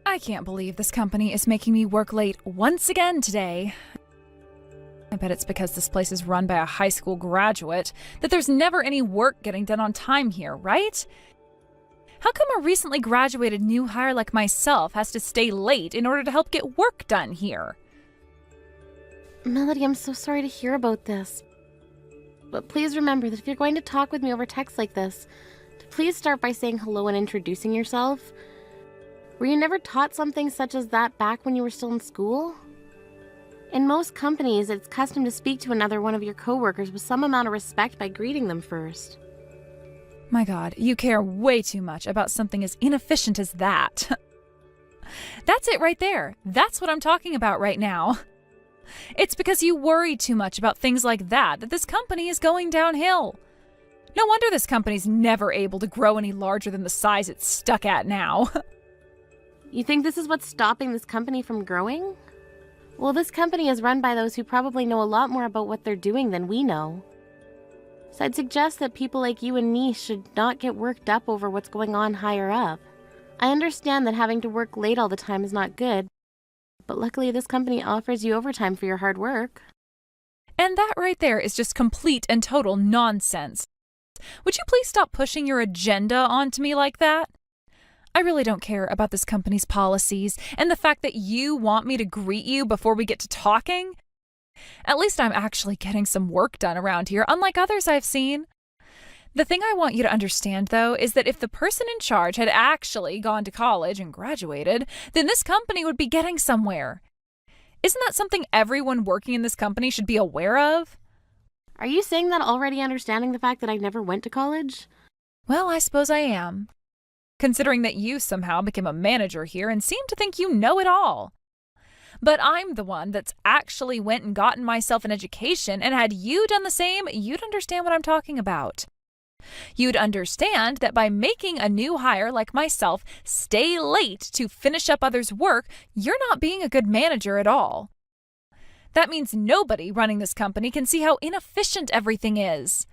I can't believe this company is making me work late once again today. I bet it's because this place is run by a high school graduate that there's never any work getting done on time here, right? How come a recently graduated new hire like myself has to stay late in order to help get work done here? Melody, I'm so sorry to hear about this. But please remember that if you're going to talk with me over text like this, to please start by saying hello and introducing yourself. Were you never taught something such as that back when you were still in school? In most companies, it's custom to speak to another one of your coworkers with some amount of respect by greeting them first. My God, you care way too much about something as inefficient as that. That's it right there. That's what I'm talking about right now. It's because you worry too much about things like that this company is going downhill. No wonder this company's never able to grow any larger than the size it's stuck at now. You think this is what's stopping this company from growing? Well, this company is run by those who probably know a lot more about what they're doing than we know. So I'd suggest that people like you and me should not get worked up over what's going on higher up. I understand that having to work late all the time is not good, but luckily this company offers you overtime for your hard work. And that right there is just complete and total nonsense. Would you please stop pushing your agenda onto me like that? I really don't care about this company's policies and the fact that you want me to greet you before we get to talking. At least I'm actually getting some work done around here, unlike others I've seen. The thing I want you to understand, though, is that if the person in charge had actually gone to college and graduated, then this company would be getting somewhere. Isn't that something everyone working in this company should be aware of? Are you saying that already understanding the fact that I never went to college? Well, I suppose I am. Considering that you somehow became a manager here and seem to think you know it all. But I'm the one that's actually went and gotten myself an education, and had you done the same, you'd understand what I'm talking about. You'd understand that by making a new hire like myself stay late to finish up others' work, you're not being a good manager at all. That means nobody running this company can see how inefficient everything is.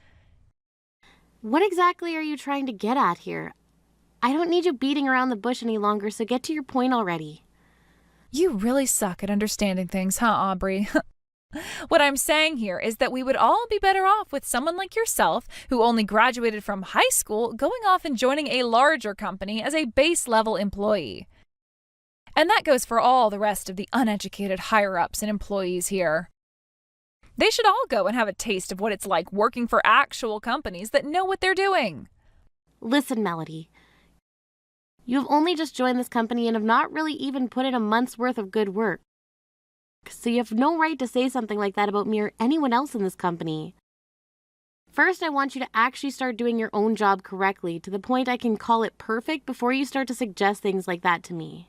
What exactly are you trying to get at here? I don't need you beating around the bush any longer, so get to your point already. You really suck at understanding things, huh, Aubrey? What I'm saying here is that we would all be better off with someone like yourself, who only graduated from high school, going off and joining a larger company as a base-level employee. And that goes for all the rest of the uneducated higher-ups and employees here. They should all go and have a taste of what it's like working for actual companies that know what they're doing. Listen, Melody. You have only just joined this company and have not really even put in a month's worth of good work. So you have no right to say something like that about me or anyone else in this company. First, I want you to actually start doing your own job correctly, to the point I can call it perfect, before you start to suggest things like that to me.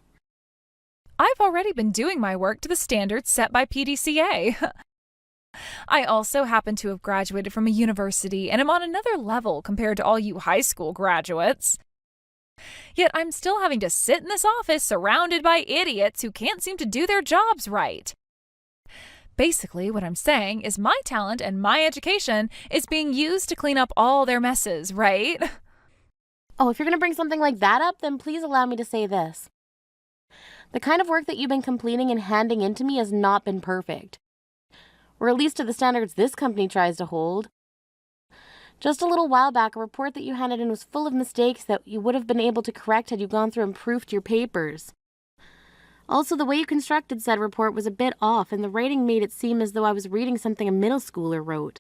I've already been doing my work to the standards set by PDCA. I also happen to have graduated from a university and am on another level compared to all you high school graduates. Yet I'm still having to sit in this office surrounded by idiots who can't seem to do their jobs right. Basically, what I'm saying is my talent and my education is being used to clean up all their messes, right? Oh, if you're going to bring something like that up, then please allow me to say this. The kind of work that you've been completing and handing in to me has not been perfect. Or at least to the standards this company tries to hold. Just a little while back, a report that you handed in was full of mistakes that you would have been able to correct had you gone through and proofed your papers. Also, the way you constructed said report was a bit off, and the writing made it seem as though I was reading something a middle schooler wrote.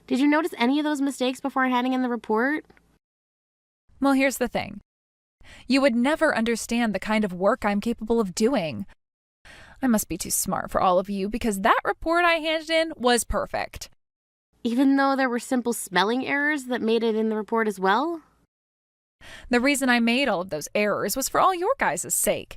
Did you notice any of those mistakes before handing in the report? Well, here's the thing. You would never understand the kind of work I'm capable of doing. I must be too smart for all of you, because that report I handed in was perfect. Even though there were simple spelling errors that made it in the report as well? The reason I made all of those errors was for all your guys' sake.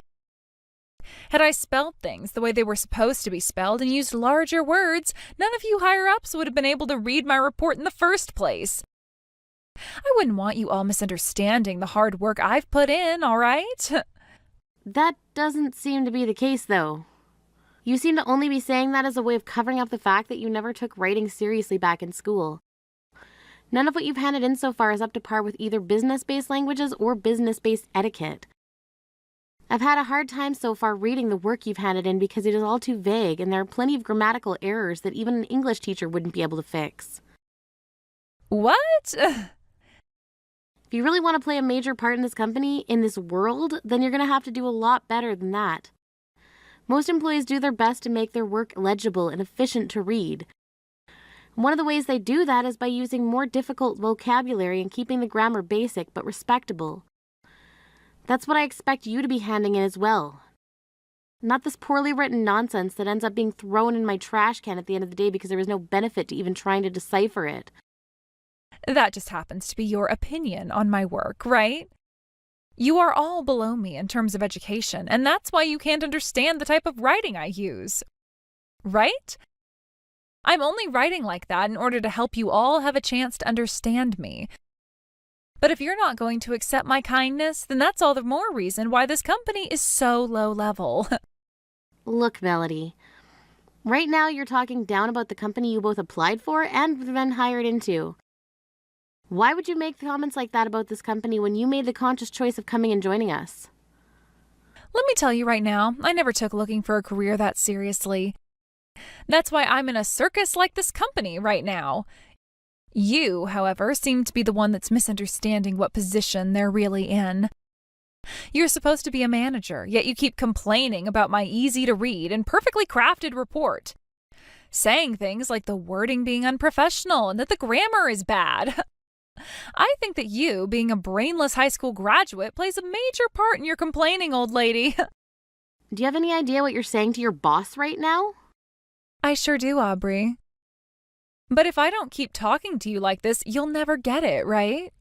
Had I spelled things the way they were supposed to be spelled and used larger words, none of you higher-ups would have been able to read my report in the first place. I wouldn't want you all misunderstanding the hard work I've put in, all right? That doesn't seem to be the case, though. You seem to only be saying that as a way of covering up the fact that you never took writing seriously back in school. None of what you've handed in so far is up to par with either business-based languages or business-based etiquette. I've had a hard time so far reading the work you've handed in because it is all too vague and there are plenty of grammatical errors that even an English teacher wouldn't be able to fix. What? If you really want to play a major part in this company, in this world, then you're going to have to do a lot better than that. Most employees do their best to make their work legible and efficient to read. One of the ways they do that is by using more difficult vocabulary and keeping the grammar basic but respectable. That's what I expect you to be handing in as well. Not this poorly written nonsense that ends up being thrown in my trash can at the end of the day because there was no benefit to even trying to decipher it. That just happens to be your opinion on my work, right? You are all below me in terms of education, and that's why you can't understand the type of writing I use. Right? I'm only writing like that in order to help you all have a chance to understand me. But if you're not going to accept my kindness, then that's all the more reason why this company is so low level. Look, Melody. Right now you're talking down about the company you both applied for and been hired into. Why would you make comments like that about this company when you made the conscious choice of coming and joining us? Let me tell you right now, I never took looking for a career that seriously. That's why I'm in a circus like this company right now. You, however, seem to be the one that's misunderstanding what position they're really in. You're supposed to be a manager, yet you keep complaining about my easy-to-read and perfectly crafted report. Saying things like the wording being unprofessional and that the grammar is bad. I think that you, being a brainless high school graduate, plays a major part in your complaining, old lady. Do you have any idea what you're saying to your boss right now? I sure do, Aubrey. But if I don't keep talking to you like this, you'll never get it, right?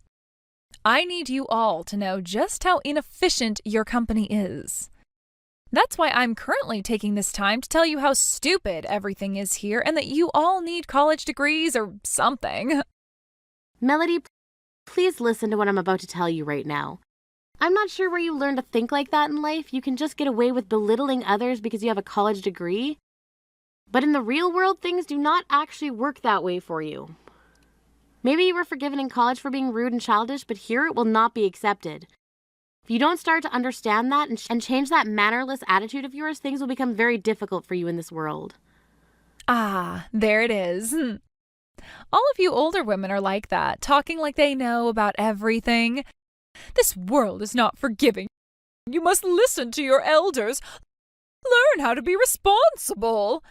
I need you all to know just how inefficient your company is. That's why I'm currently taking this time to tell you how stupid everything is here and that you all need college degrees or something. Melody, please listen to what I'm about to tell you right now. I'm not sure where you learn to think like that in life. You can just get away with belittling others because you have a college degree. But in the real world, things do not actually work that way for you. Maybe you were forgiven in college for being rude and childish, but here it will not be accepted. If you don't start to understand that and change that mannerless attitude of yours, things will become very difficult for you in this world. Ah, there it is. All of you older women are like that, talking like they know about everything. This world is not forgiving. You must listen to your elders. Learn how to be responsible.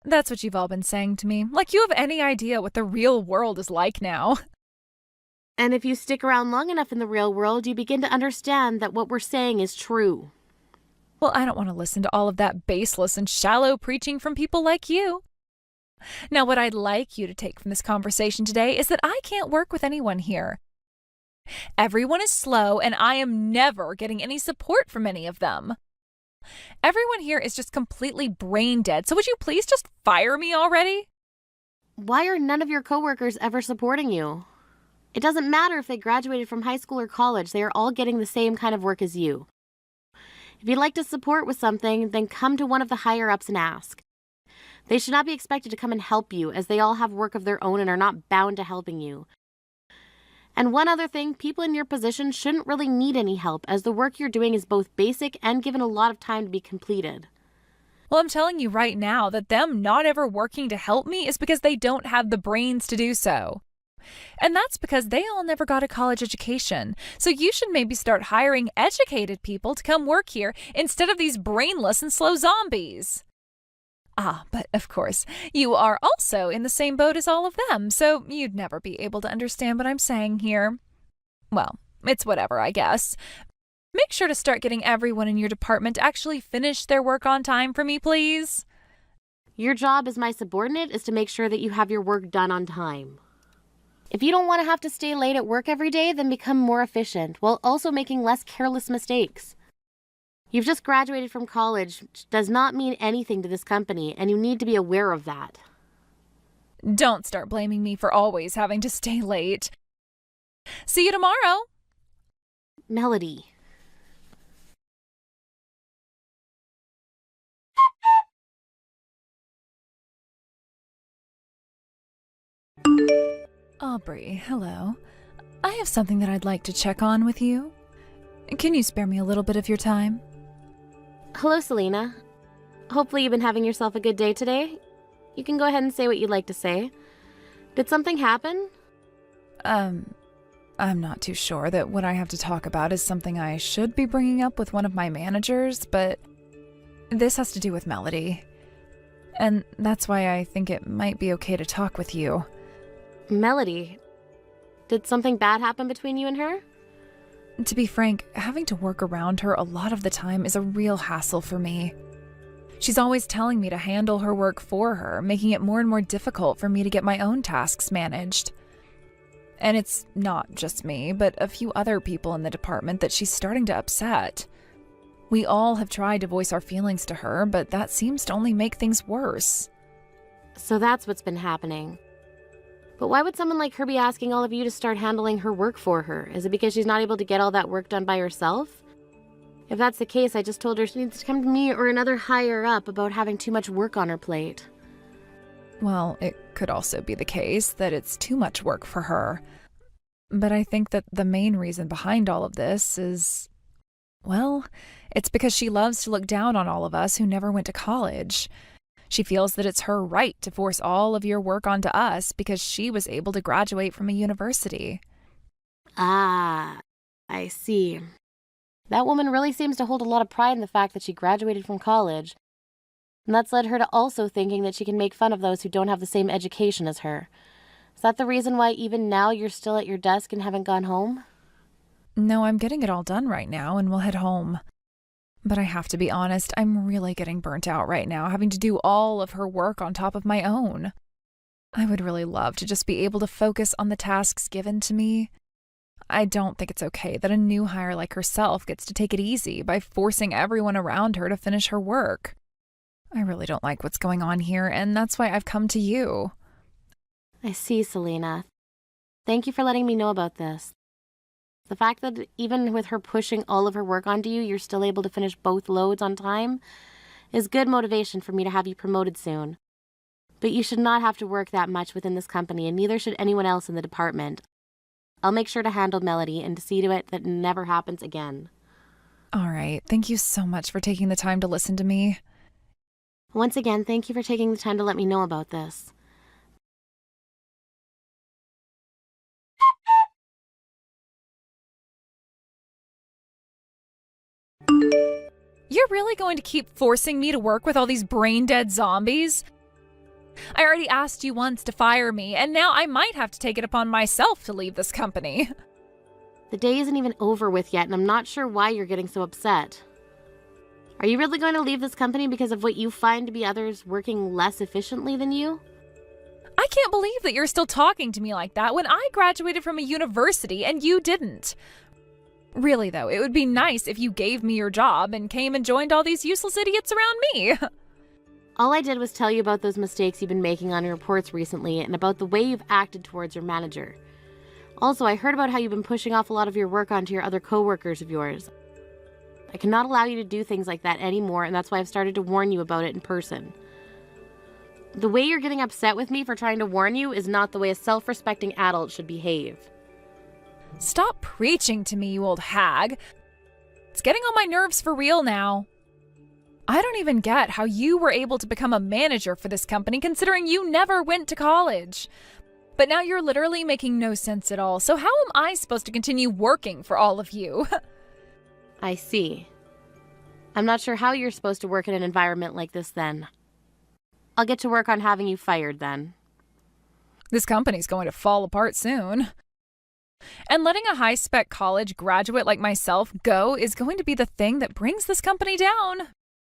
That's what you've all been saying to me, like you have any idea what the real world is like now. And if you stick around long enough in the real world, you begin to understand that what we're saying is true. Well, I don't want to listen to all of that baseless and shallow preaching from people like you. Now, what I'd like you to take from this conversation today is that I can't work with anyone here. Everyone is slow, and I am never getting any support from any of them. Everyone here is just completely brain dead, so would you please just fire me already? Why are none of your coworkers ever supporting you? It doesn't matter if they graduated from high school or college, they are all getting the same kind of work as you. If you'd like to support with something, then come to one of the higher-ups and ask. They should not be expected to come and help you, as they all have work of their own and are not bound to helping you. And one other thing, people in your position shouldn't really need any help, as the work you're doing is both basic and given a lot of time to be completed. Well, I'm telling you right now that them not ever working to help me is because they don't have the brains to do so. And that's because they all never got a college education. So you should maybe start hiring educated people to come work here instead of these brainless and slow zombies. Ah, but of course, you are also in the same boat as all of them, so you'd never be able to understand what I'm saying here. Well, it's whatever, I guess. Make sure to start getting everyone in your department to actually finish their work on time for me, please. Your job as my subordinate is to make sure that you have your work done on time. If you don't want to have to stay late at work every day, then become more efficient, while also making less careless mistakes. You've just graduated from college, which does not mean anything to this company, and you need to be aware of that. Don't start blaming me for always having to stay late. See you tomorrow. Melody. Aubrey, hello. I have something that I'd like to check on with you. Can you spare me a little bit of your time? Hello, Selena. Hopefully you've been having yourself a good day today. You can go ahead and say what you'd like to say. Did something happen? I'm not too sure that what I have to talk about is something I should be bringing up with one of my managers, but this has to do with Melody. And that's why I think it might be okay to talk with you. Melody. Did something bad happen between you and her? To be frank, having to work around her a lot of the time is a real hassle for me. She's always telling me to handle her work for her, making it more and more difficult for me to get my own tasks managed. And it's not just me, but a few other people in the department that she's starting to upset. We all have tried to voice our feelings to her, but that seems to only make things worse. So that's what's been happening. But why would someone like her be asking all of you to start handling her work for her? Is it because she's not able to get all that work done by herself? If that's the case, I just told her she needs to come to me or another higher up about having too much work on her plate. Well, it could also be the case that it's too much work for her. But I think that the main reason behind all of this is, well, it's because she loves to look down on all of us who never went to college. She feels that it's her right to force all of your work onto us because she was able to graduate from a university. Ah, I see. That woman really seems to hold a lot of pride in the fact that she graduated from college. And that's led her to also thinking that she can make fun of those who don't have the same education as her. Is that the reason why even now you're still at your desk and haven't gone home? No, I'm getting it all done right now and we'll head home. But I have to be honest, I'm really getting burnt out right now, having to do all of her work on top of my own. I would really love to just be able to focus on the tasks given to me. I don't think it's okay that a new hire like herself gets to take it easy by forcing everyone around her to finish her work. I really don't like what's going on here, and that's why I've come to you. I see, Selena. Thank you for letting me know about this. The fact that even with her pushing all of her work onto you, you're still able to finish both loads on time is good motivation for me to have you promoted soon. But you should not have to work that much within this company, and neither should anyone else in the department. I'll make sure to handle Melody and to see to it that never happens again. All right, thank you so much for taking the time to listen to me. Once again, thank you for taking the time to let me know about this. You're really going to keep forcing me to work with all these brain-dead zombies? I already asked you once to fire me, and now I might have to take it upon myself to leave this company. The day isn't even over with yet, and I'm not sure why you're getting so upset. Are you really going to leave this company because of what you find to be others working less efficiently than you? I can't believe that you're still talking to me like that when I graduated from a university and you didn't. Really, though, it would be nice if you gave me your job and came and joined all these useless idiots around me. All I did was tell you about those mistakes you've been making on your reports recently and about the way you've acted towards your manager. Also, I heard about how you've been pushing off a lot of your work onto your other coworkers of yours. I cannot allow you to do things like that anymore, and that's why I've started to warn you about it in person. The way you're getting upset with me for trying to warn you is not the way a self-respecting adult should behave. Stop preaching to me, you old hag. It's getting on my nerves for real now. I don't even get how you were able to become a manager for this company considering you never went to college. But now you're literally making no sense at all, so how am I supposed to continue working for all of you? I see. I'm not sure how you're supposed to work in an environment like this then. I'll get to work on having you fired then. This company's going to fall apart soon. And letting a high-spec college graduate like myself go is going to be the thing that brings this company down.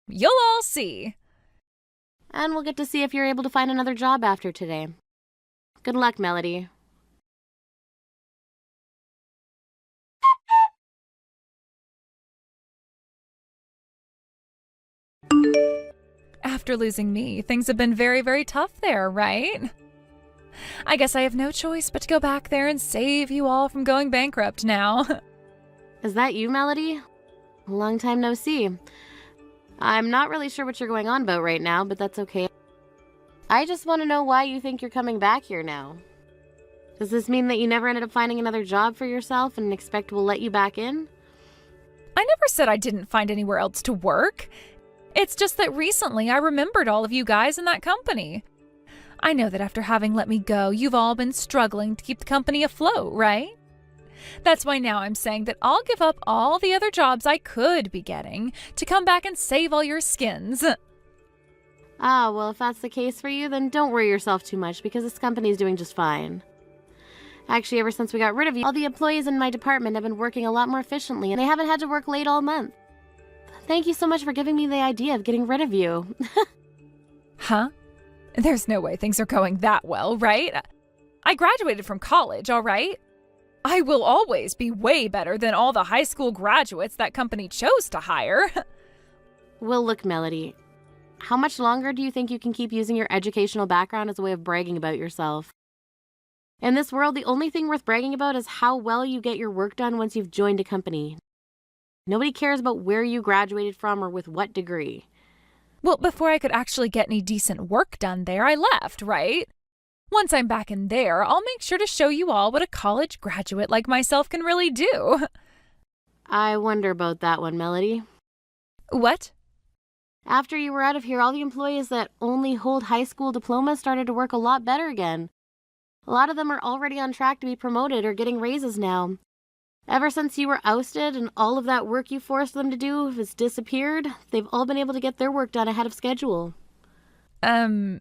You'll all see. And we'll get to see if you're able to find another job after today. Good luck, Melody. After losing me, things have been very, very tough there, right? I guess I have no choice but to go back there and save you all from going bankrupt now. Is that you, Melody? Long time no see. I'm not really sure what you're going on about right now, but that's okay. I just want to know why you think you're coming back here now. Does this mean that you never ended up finding another job for yourself and expect we'll let you back in? I never said I didn't find anywhere else to work. It's just that recently I remembered all of you guys in that company. I know that after having let me go, you've all been struggling to keep the company afloat, right? That's why now I'm saying that I'll give up all the other jobs I could be getting to come back and save all your skins. Ah, well, if that's the case for you, then don't worry yourself too much because this company's doing just fine. Actually, ever since we got rid of you, all the employees in my department have been working a lot more efficiently and they haven't had to work late all month. Thank you so much for giving me the idea of getting rid of you. Huh? There's no way things are going that well, right? I graduated from college, all right? I will always be way better than all the high school graduates that company chose to hire. Well, look, Melody. How much longer do you think you can keep using your educational background as a way of bragging about yourself? In this world, the only thing worth bragging about is how well you get your work done once you've joined a company. Nobody cares about where you graduated from or with what degree. Well, before I could actually get any decent work done there, I left, right? Once I'm back in there, I'll make sure to show you all what a college graduate like myself can really do. I wonder about that one, Melody. What? After you were out of here, all the employees that only hold high school diplomas started to work a lot better again. A lot of them are already on track to be promoted or getting raises now. Ever since you were ousted and all of that work you forced them to do has disappeared, they've all been able to get their work done ahead of schedule. I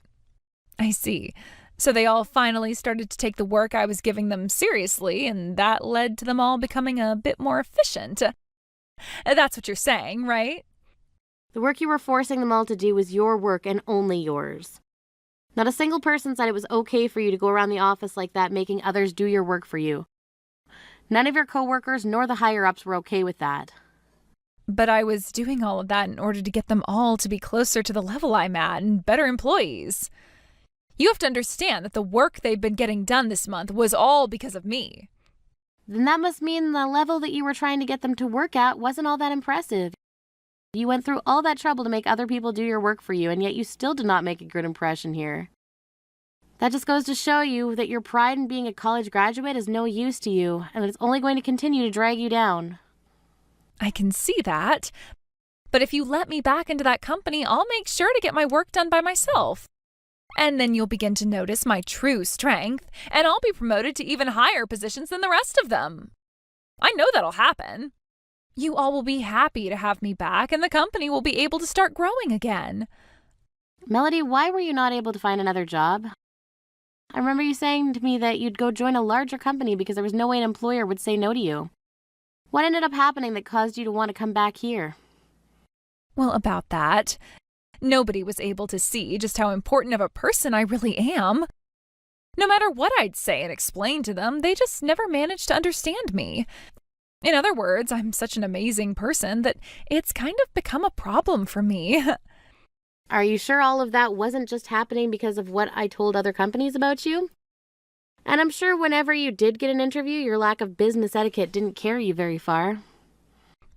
see. So they all finally started to take the work I was giving them seriously, and that led to them all becoming a bit more efficient. That's what you're saying, right? The work you were forcing them all to do was your work and only yours. Not a single person said it was okay for you to go around the office like that, making others do your work for you. None of your coworkers nor the higher-ups were okay with that. But I was doing all of that in order to get them all to be closer to the level I'm at and better employees. You have to understand that the work they've been getting done this month was all because of me. Then that must mean the level that you were trying to get them to work at wasn't all that impressive. You went through all that trouble to make other people do your work for you, and yet you still did not make a good impression here. That just goes to show you that your pride in being a college graduate is no use to you, and that it's only going to continue to drag you down. I can see that. But if you let me back into that company, I'll make sure to get my work done by myself. And then you'll begin to notice my true strength, and I'll be promoted to even higher positions than the rest of them. I know that'll happen. You all will be happy to have me back, and the company will be able to start growing again. Melody, why were you not able to find another job? I remember you saying to me that you'd go join a larger company because there was no way an employer would say no to you. What ended up happening that caused you to want to come back here? Well, about that, nobody was able to see just how important of a person I really am. No matter what I'd say and explain to them, they just never managed to understand me. In other words, I'm such an amazing person that it's kind of become a problem for me. Are you sure all of that wasn't just happening because of what I told other companies about you? And I'm sure whenever you did get an interview, your lack of business etiquette didn't carry you very far.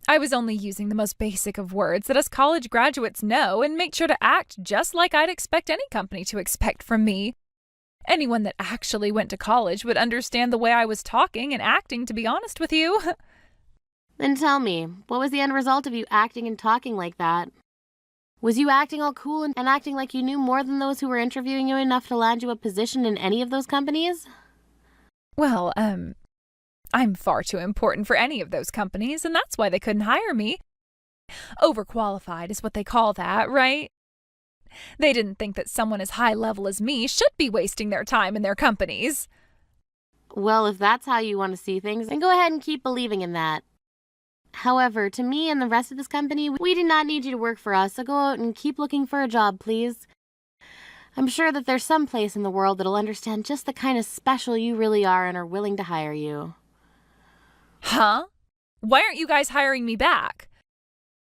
I was only using the most basic of words that us college graduates know and make sure to act just like I'd expect any company to expect from me. Anyone that actually went to college would understand the way I was talking and acting, to be honest with you. Then tell me, what was the end result of you acting and talking like that? Was you acting all cool and acting like you knew more than those who were interviewing you enough to land you a position in any of those companies? Well, I'm far too important for any of those companies, and that's why they couldn't hire me. Overqualified is what they call that, right? They didn't think that someone as high level as me should be wasting their time in their companies. Well, if that's how you want to see things, then go ahead and keep believing in that. However, to me and the rest of this company, we do not need you to work for us, so go out and keep looking for a job, please. I'm sure that there's some place in the world that'll understand just the kind of special you really are and are willing to hire you. Huh? Why aren't you guys hiring me back?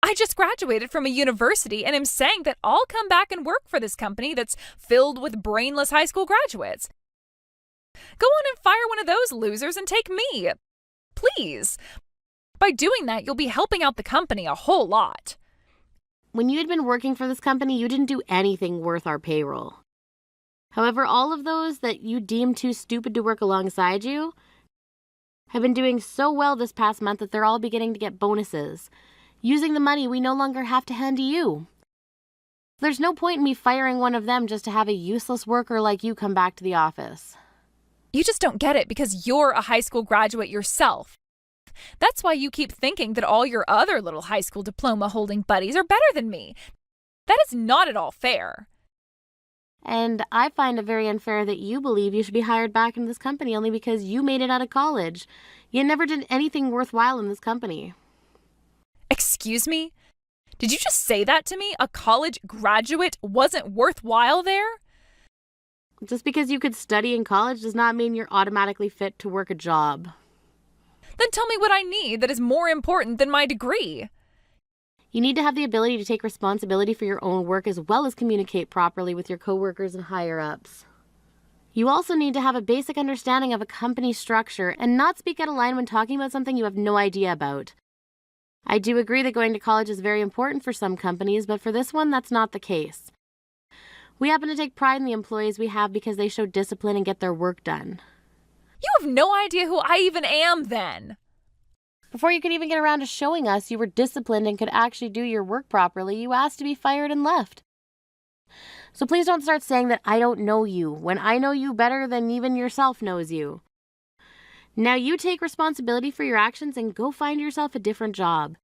I just graduated from a university and am saying that I'll come back and work for this company that's filled with brainless high school graduates. Go on and fire one of those losers and take me. Please. By doing that, you'll be helping out the company a whole lot. When you had been working for this company, you didn't do anything worth our payroll. However, all of those that you deemed too stupid to work alongside you have been doing so well this past month that they're all beginning to get bonuses. Using the money we no longer have to hand to you. There's no point in me firing one of them just to have a useless worker like you come back to the office. You just don't get it because you're a high school graduate yourself. That's why you keep thinking that all your other little high school diploma-holding buddies are better than me. That is not at all fair. And I find it very unfair that you believe you should be hired back into this company only because you made it out of college. You never did anything worthwhile in this company. Excuse me? Did you just say that to me? A college graduate wasn't worthwhile there? Just because you could study in college does not mean you're automatically fit to work a job. Then tell me what I need that is more important than my degree. You need to have the ability to take responsibility for your own work as well as communicate properly with your coworkers and higher-ups. You also need to have a basic understanding of a company structure and not speak out of line when talking about something you have no idea about. I do agree that going to college is very important for some companies, but for this one, that's not the case. We happen to take pride in the employees we have because they show discipline and get their work done. You have no idea who I even am then. Before you could even get around to showing us you were disciplined and could actually do your work properly, you asked to be fired and left. So please don't start saying that I don't know you, when I know you better than even yourself knows you. Now you take responsibility for your actions and go find yourself a different job.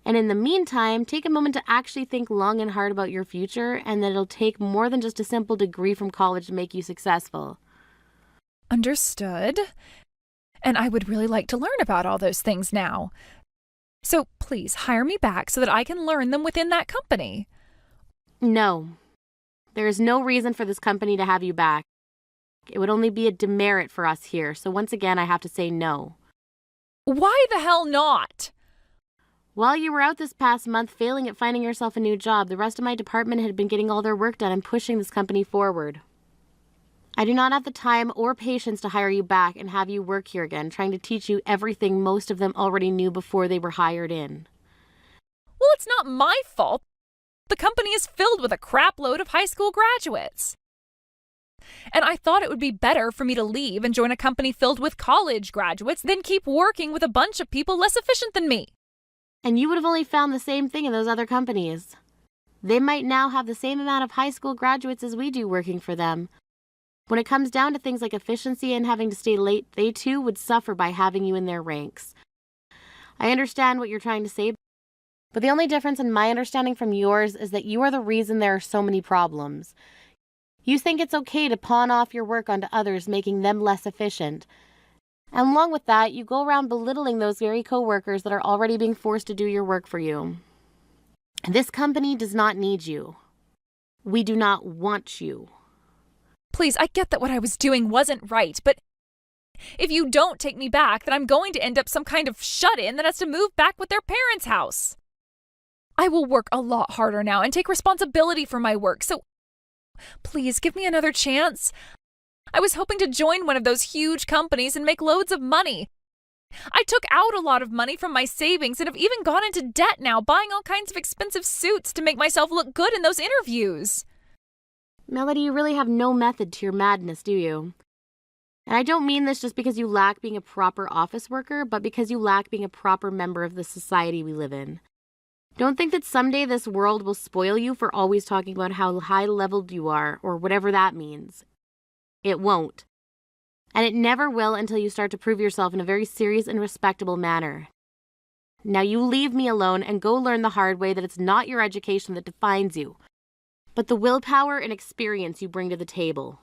And in the meantime, take a moment to actually think long and hard about your future and that it'll take more than just a simple degree from college to make you successful. Understood. And I would really like to learn about all those things now. So please hire me back so that I can learn them within that company. No. There is no reason for this company to have you back. It would only be a demerit for us here, so once again I have to say no. Why the hell not? While you were out this past month failing at finding yourself a new job, the rest of my department had been getting all their work done and pushing this company forward. I do not have the time or patience to hire you back and have you work here again, trying to teach you everything most of them already knew before they were hired in. Well, it's not my fault. The company is filled with a crap load of high school graduates. And I thought it would be better for me to leave and join a company filled with college graduates than keep working with a bunch of people less efficient than me. And you would have only found the same thing in those other companies. They might now have the same amount of high school graduates as we do working for them. When it comes down to things like efficiency and having to stay late, they too would suffer by having you in their ranks. I understand what you're trying to say, but the only difference in my understanding from yours is that you are the reason there are so many problems. You think it's okay to pawn off your work onto others, making them less efficient. And along with that, you go around belittling those very coworkers that are already being forced to do your work for you. This company does not need you. We do not want you. Please, I get that what I was doing wasn't right, but if you don't take me back, then I'm going to end up some kind of shut-in that has to move back with their parents' house. I will work a lot harder now and take responsibility for my work, so please give me another chance. I was hoping to join one of those huge companies and make loads of money. I took out a lot of money from my savings and have even gone into debt now, buying all kinds of expensive suits to make myself look good in those interviews. Melody, you really have no method to your madness, do you? And I don't mean this just because you lack being a proper office worker, but because you lack being a proper member of the society we live in. Don't think that someday this world will spoil you for always talking about how high-leveled you are, or whatever that means. It won't. And it never will until you start to prove yourself in a very serious and respectable manner. Now you leave me alone and go learn the hard way that it's not your education that defines you, but the willpower and experience you bring to the table.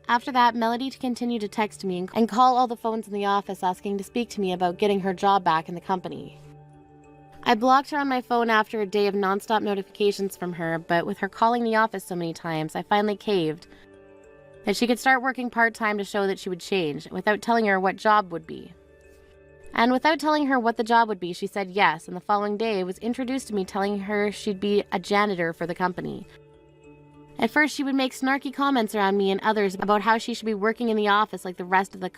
After that, Melody continued to text me and call all the phones in the office asking to speak to me about getting her job back in the company. I blocked her on my phone after a day of nonstop notifications from her, but with her calling the office so many times, I finally caved. That she could start working part-time to show that she would change, without telling her what job would be. And without telling her what the job would be, she said yes, and the following day was introduced to me telling her she'd be a janitor for the company. At first, she would make snarky comments around me and others about how she should be working in the office like the rest of the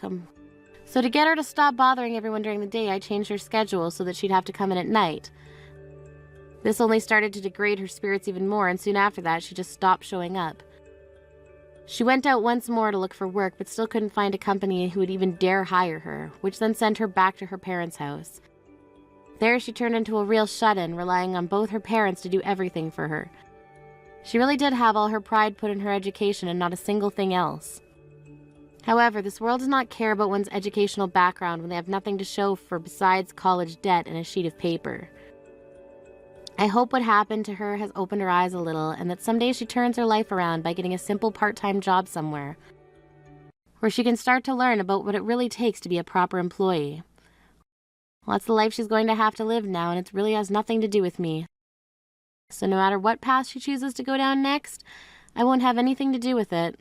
So to get her to stop bothering everyone during the day, I changed her schedule so that she'd have to come in at night. This only started to degrade her spirits even more, and soon after that, she just stopped showing up. She went out once more to look for work, but still couldn't find a company who would even dare hire her, which then sent her back to her parents' house. There, she turned into a real shut-in, relying on both her parents to do everything for her. She really did have all her pride put in her education and not a single thing else. However, this world does not care about one's educational background when they have nothing to show for besides college debt and a sheet of paper. I hope what happened to her has opened her eyes a little, and that someday she turns her life around by getting a simple part-time job somewhere, where she can start to learn about what it really takes to be a proper employee. Well, that's the life she's going to have to live now, and it really has nothing to do with me. So no matter what path she chooses to go down next, I won't have anything to do with it.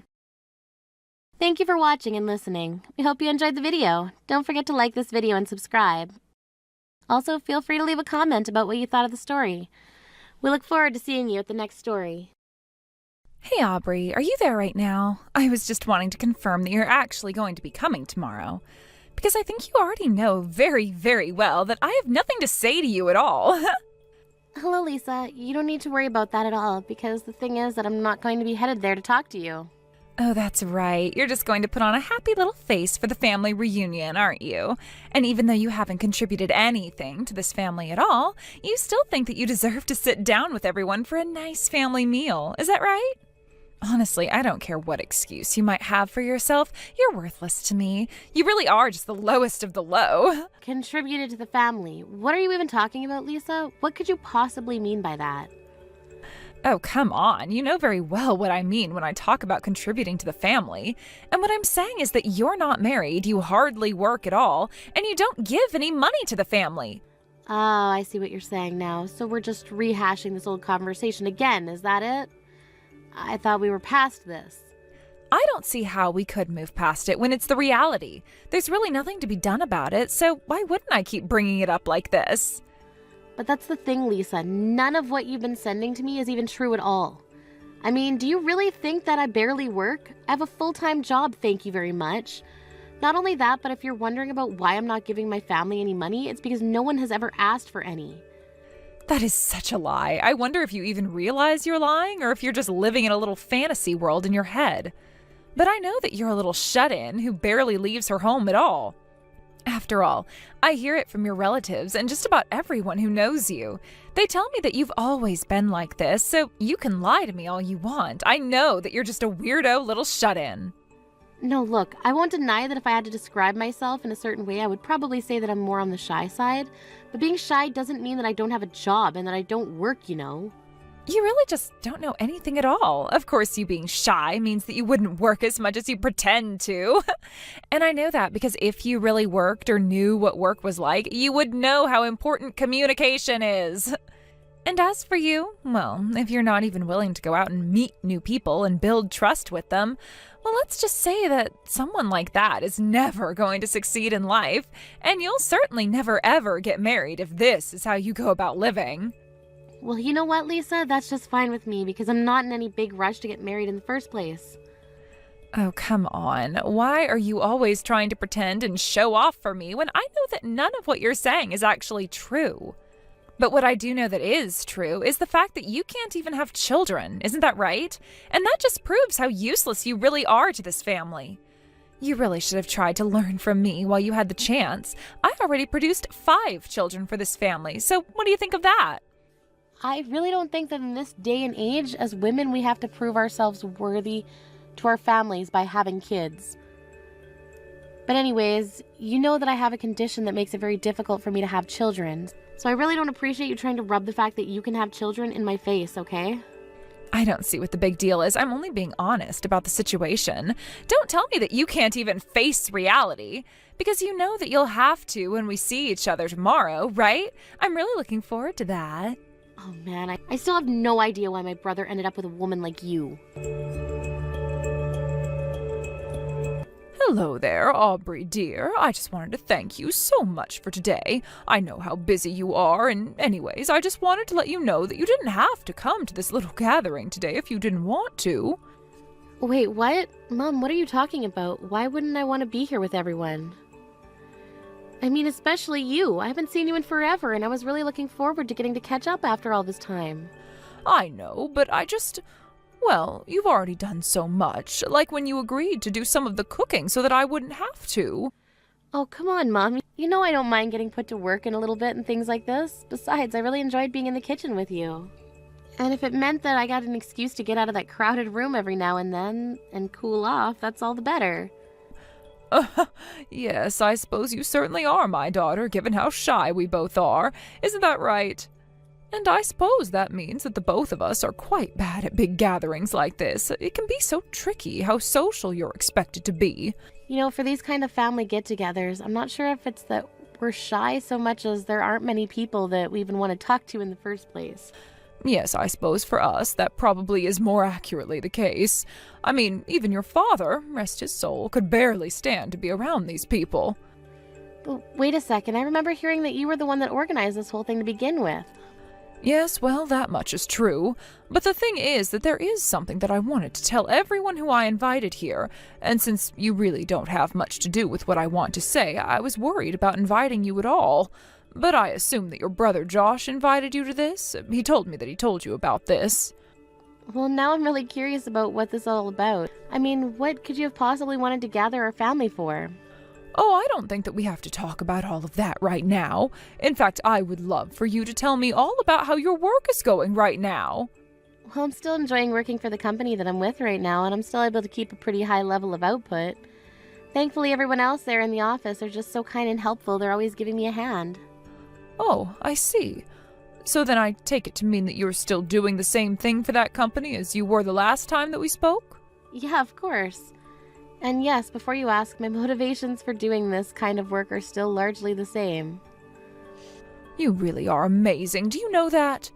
Thank you for watching and listening. We hope you enjoyed the video. Don't forget to like this video and subscribe. Also, feel free to leave a comment about what you thought of the story. We look forward to seeing you at the next story. Hey Aubrey, are you there right now? I was just wanting to confirm that you're actually going to be coming tomorrow. Because I think you already know very, very well that I have nothing to say to you at all. Hello, Lisa. You don't need to worry about that at all, because the thing is that I'm not going to be headed there to talk to you. Oh, that's right. You're just going to put on a happy little face for the family reunion, aren't you? And even though you haven't contributed anything to this family at all, you still think that you deserve to sit down with everyone for a nice family meal. Is that right? Honestly, I don't care what excuse you might have for yourself. You're worthless to me. You really are just the lowest of the low. Contributed to the family. What are you even talking about, Lisa? What could you possibly mean by that? Oh, come on. You know very well what I mean when I talk about contributing to the family. And what I'm saying is that you're not married, you hardly work at all, and you don't give any money to the family. Oh, I see what you're saying now. So we're just rehashing this old conversation again, is that it? I thought we were past this. I don't see how we could move past it when it's the reality. There's really nothing to be done about it, so why wouldn't I keep bringing it up like this? But that's the thing, Lisa. None of what you've been sending to me is even true at all. I mean, do you really think that I barely work? I have a full-time job, thank you very much. Not only that, but if you're wondering about why I'm not giving my family any money, it's because no one has ever asked for any. That is such a lie. I wonder if you even realize you're lying or if you're just living in a little fantasy world in your head. But I know that you're a little shut-in who barely leaves her home at all. After all, I hear it from your relatives and just about everyone who knows you. They tell me that you've always been like this, so you can lie to me all you want. I know that you're just a weirdo little shut-in. No, look, I won't deny that if I had to describe myself in a certain way, I would probably say that I'm more on the shy side. But being shy doesn't mean that I don't have a job and that I don't work, you know. You really just don't know anything at all. Of course, you being shy means that you wouldn't work as much as you pretend to. And I know that because if you really worked or knew what work was like, you would know how important communication is. And as for you, well, if you're not even willing to go out and meet new people and build trust with them, well, let's just say that someone like that is never going to succeed in life, and you'll certainly never ever get married if this is how you go about living. Well, you know what, Lisa? That's just fine with me because I'm not in any big rush to get married in the first place. Oh, come on. Why are you always trying to pretend and show off for me when I know that none of what you're saying is actually true? But what I do know that is true is the fact that you can't even have children. Isn't that right? And that just proves how useless you really are to this family. You really should have tried to learn from me while you had the chance. I already produced 5 children for this family, so what do you think of that? I really don't think that in this day and age, as women, we have to prove ourselves worthy to our families by having kids. But anyways, you know that I have a condition that makes it very difficult for me to have children. So I really don't appreciate you trying to rub the fact that you can have children in my face, okay? I don't see what the big deal is. I'm only being honest about the situation. Don't tell me that you can't even face reality, because you know that you'll have to when we see each other tomorrow, right? I'm really looking forward to that. Oh man, I still have no idea why my brother ended up with a woman like you. Hello there, Aubrey dear. I just wanted to thank you so much for today. I know how busy you are, and anyways, I just wanted to let you know that you didn't have to come to this little gathering today if you didn't want to. Wait, what? Mom, what are you talking about? Why wouldn't I want to be here with everyone? I mean, especially you. I haven't seen you in forever, and I was really looking forward to getting to catch up after all this time. I know, but well, you've already done so much, like when you agreed to do some of the cooking so that I wouldn't have to. Oh, come on, Mom. You know I don't mind getting put to work in a little bit and things like this. Besides, I really enjoyed being in the kitchen with you. And if it meant that I got an excuse to get out of that crowded room every now and then and cool off, that's all the better. Yes, I suppose you certainly are my daughter, given how shy we both are. Isn't that right? And I suppose that means that the both of us are quite bad at big gatherings like this. It can be so tricky how social you're expected to be. You know, for these kind of family get-togethers, I'm not sure if it's that we're shy so much as there aren't many people that we even want to talk to in the first place. Yes, I suppose for us that probably is more accurately the case. I mean, even your father, rest his soul, could barely stand to be around these people. But wait a second, I remember hearing that you were the one that organized this whole thing to begin with. Yes, well, that much is true. But the thing is that there is something that I wanted to tell everyone who I invited here, and since you really don't have much to do with what I want to say, I was worried about inviting you at all. But I assume that your brother Josh invited you to this? He told me that he told you about this. Well, now I'm really curious about what this is all about. I mean, what could you have possibly wanted to gather our family for? Oh, I don't think that we have to talk about all of that right now. In fact, I would love for you to tell me all about how your work is going right now. Well, I'm still enjoying working for the company that I'm with right now, and I'm still able to keep a pretty high level of output. Thankfully, everyone else there in the office are just so kind and helpful. They're always giving me a hand. Oh, I see. So then I take it to mean that you're still doing the same thing for that company as you were the last time that we spoke? Yeah, of course. And yes, before you ask, my motivations for doing this kind of work are still largely the same. You really are amazing. Do you know that?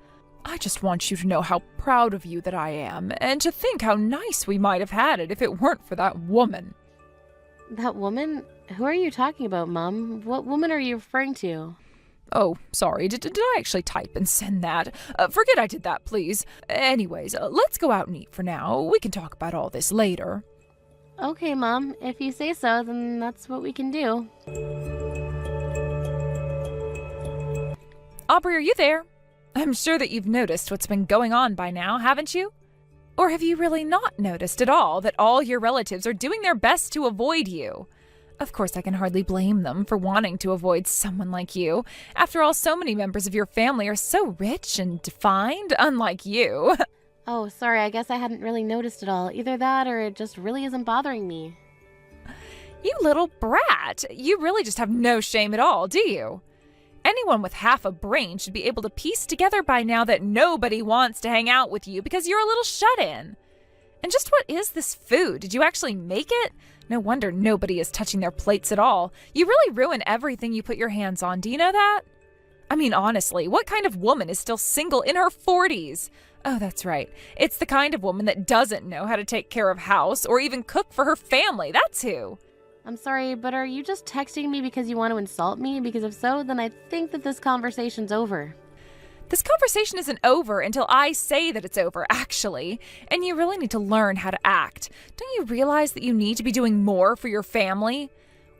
I just want you to know how proud of you that I am, and to think how nice we might have had it if it weren't for that woman. That woman? Who are you talking about, Mum? What woman are you referring to? Oh, sorry, did I actually type and send that? Forget I did that, please. Anyways, let's go out and eat for now. We can talk about all this later. Okay, Mom. If you say so, then that's what we can do. Aubrey, are you there? I'm sure that you've noticed what's been going on by now, haven't you? Or have you really not noticed at all that all your relatives are doing their best to avoid you? Of course, I can hardly blame them for wanting to avoid someone like you. After all, so many members of your family are so rich and defined, unlike you. Oh, sorry, I guess I hadn't really noticed it all. Either that or it just really isn't bothering me. You little brat! You really just have no shame at all, do you? Anyone with half a brain should be able to piece together by now that nobody wants to hang out with you because you're a little shut-in. And just what is this food? Did you actually make it? No wonder nobody is touching their plates at all. You really ruin everything you put your hands on, do you know that? I mean, honestly, what kind of woman is still single in her 40s? Oh, that's right. It's the kind of woman that doesn't know how to take care of house or even cook for her family. That's who. I'm sorry, but are you just texting me because you want to insult me? Because if so, then I think that this conversation's over. This conversation isn't over until I say that it's over, actually. And you really need to learn how to act. Don't you realize that you need to be doing more for your family?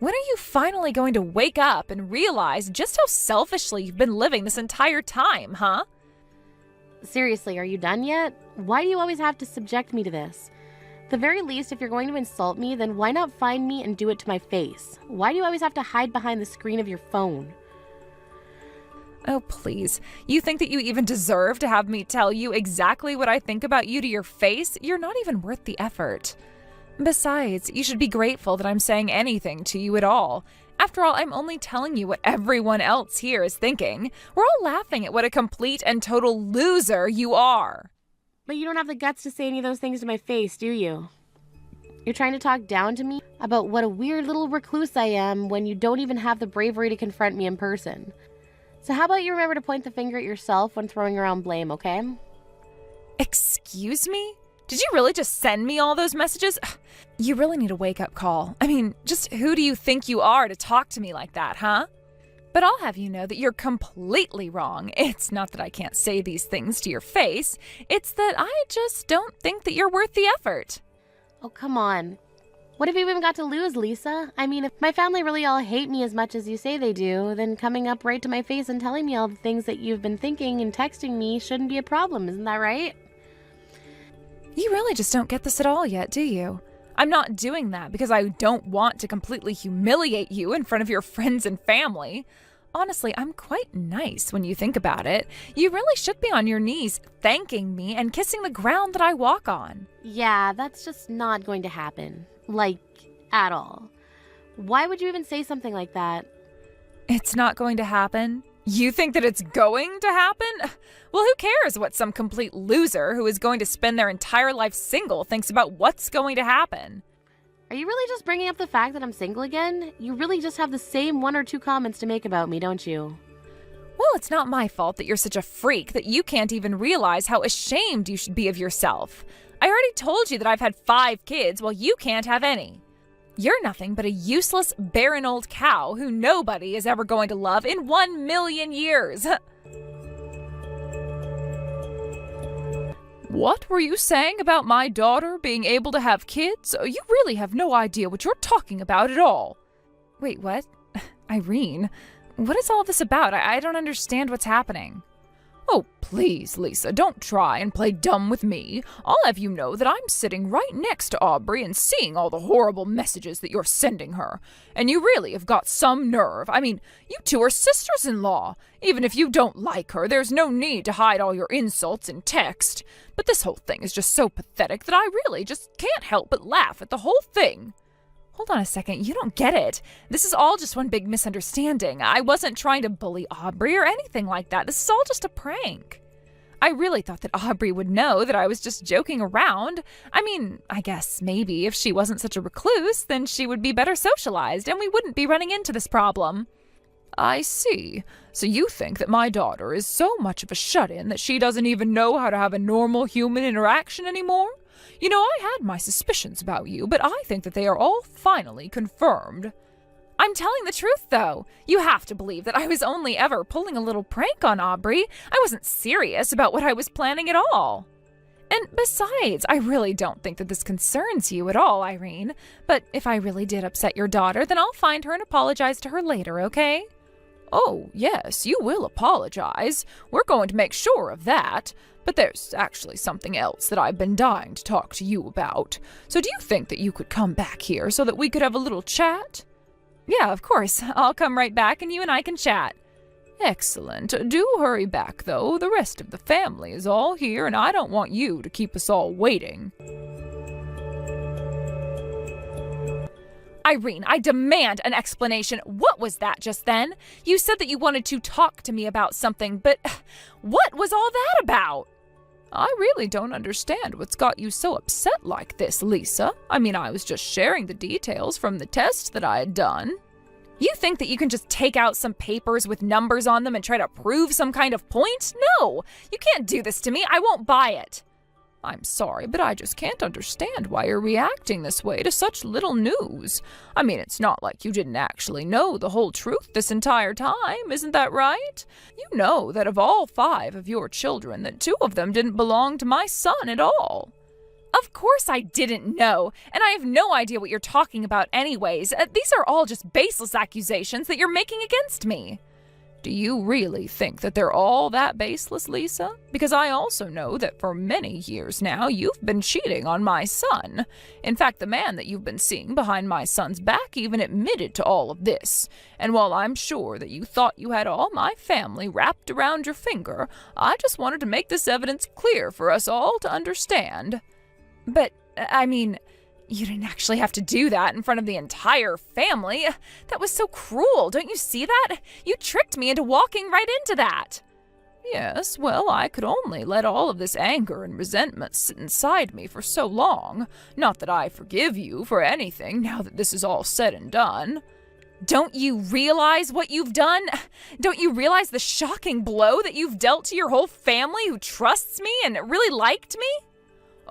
When are you finally going to wake up and realize just how selfishly you've been living this entire time, huh? Seriously, are you done yet? Why do you always have to subject me to this? At the very least, if you're going to insult me, then why not find me and do it to my face? Why do you always have to hide behind the screen of your phone? Oh, please. You think that you even deserve to have me tell you exactly what I think about you to your face? You're not even worth the effort. Besides, you should be grateful that I'm saying anything to you at all. After all, I'm only telling you what everyone else here is thinking. We're all laughing at what a complete and total loser you are. But you don't have the guts to say any of those things to my face, do you? You're trying to talk down to me about what a weird little recluse I am when you don't even have the bravery to confront me in person. So how about you remember to point the finger at yourself when throwing around blame, okay? Excuse me? Did you really just send me all those messages? You really need a wake-up call. I mean, just who do you think you are to talk to me like that, huh? But I'll have you know that you're completely wrong. It's not that I can't say these things to your face. It's that I just don't think that you're worth the effort. Oh, come on. What have you even got to lose, Lisa? I mean, if my family really all hate me as much as you say they do, then coming up right to my face and telling me all the things that you've been thinking and texting me shouldn't be a problem, isn't that right? You really just don't get this at all yet, do you? I'm not doing that because I don't want to completely humiliate you in front of your friends and family. Honestly, I'm quite nice when you think about it. You really should be on your knees thanking me and kissing the ground that I walk on. Yeah, that's just not going to happen. Like, at all. Why would you even say something like that? It's not going to happen? You think that it's going to happen? Well, who cares what some complete loser who is going to spend their entire life single thinks about what's going to happen? Are you really just bringing up the fact that I'm single again? You really just have the same one or two comments to make about me, don't you? Well, it's not my fault that you're such a freak that you can't even realize how ashamed you should be of yourself. I already told you that I've had 5 kids while you can't have any. You're nothing but a useless, barren old cow who nobody is ever going to love in 1 million years. What were you saying about my daughter being able to have kids? You really have no idea what you're talking about at all. Wait, what? Irene, what is all this about? I don't understand what's happening. Oh, please, Lisa, don't try and play dumb with me. I'll have you know that I'm sitting right next to Aubrey and seeing all the horrible messages that you're sending her. And you really have got some nerve. I mean, you two are sisters-in-law. Even if you don't like her, there's no need to hide all your insults in text. But this whole thing is just so pathetic that I really just can't help but laugh at the whole thing. Hold on a second, you don't get it. This is all just one big misunderstanding. I wasn't trying to bully Aubrey or anything like that. This is all just a prank. I really thought that Aubrey would know that I was just joking around. I mean, I guess maybe if she wasn't such a recluse, then she would be better socialized and we wouldn't be running into this problem. I see. So you think that my daughter is so much of a shut-in that she doesn't even know how to have a normal human interaction anymore? You know, I had my suspicions about you, but I think that they are all finally confirmed. I'm telling the truth, though. You have to believe that I was only ever pulling a little prank on Aubrey. I wasn't serious about what I was planning at all. And besides, I really don't think that this concerns you at all, Irene. But if I really did upset your daughter, then I'll find her and apologize to her later, okay? Oh, yes, you will apologize. We're going to make sure of that. But there's actually something else that I've been dying to talk to you about. So do you think that you could come back here so that we could have a little chat? Yeah, of course. I'll come right back and you and I can chat. Excellent. Do hurry back, though. The rest of the family is all here, and I don't want you to keep us all waiting. Irene, I demand an explanation. What was that just then? You said that you wanted to talk to me about something, but what was all that about? I really don't understand what's got you so upset like this, Lisa. I mean, I was just sharing the details from the test that I had done. You think that you can just take out some papers with numbers on them and try to prove some kind of point? No, you can't do this to me. I won't buy it. I'm sorry, but I just can't understand why you're reacting this way to such little news. I mean, it's not like you didn't actually know the whole truth this entire time, isn't that right? You know that of all 5 of your children, that 2 of them didn't belong to my son at all. Of course I didn't know, and I have no idea what you're talking about anyways. These are all just baseless accusations that you're making against me. Do you really think that they're all that baseless, Lisa? Because I also know that for many years now, you've been cheating on my son. In fact, the man that you've been seeing behind my son's back even admitted to all of this. And while I'm sure that you thought you had all my family wrapped around your finger, I just wanted to make this evidence clear for us all to understand. But, I mean, you didn't actually have to do that in front of the entire family. That was so cruel, don't you see that? You tricked me into walking right into that. Yes, well, I could only let all of this anger and resentment sit inside me for so long. Not that I forgive you for anything now that this is all said and done. Don't you realize what you've done? Don't you realize the shocking blow that you've dealt to your whole family who trusts me and really liked me?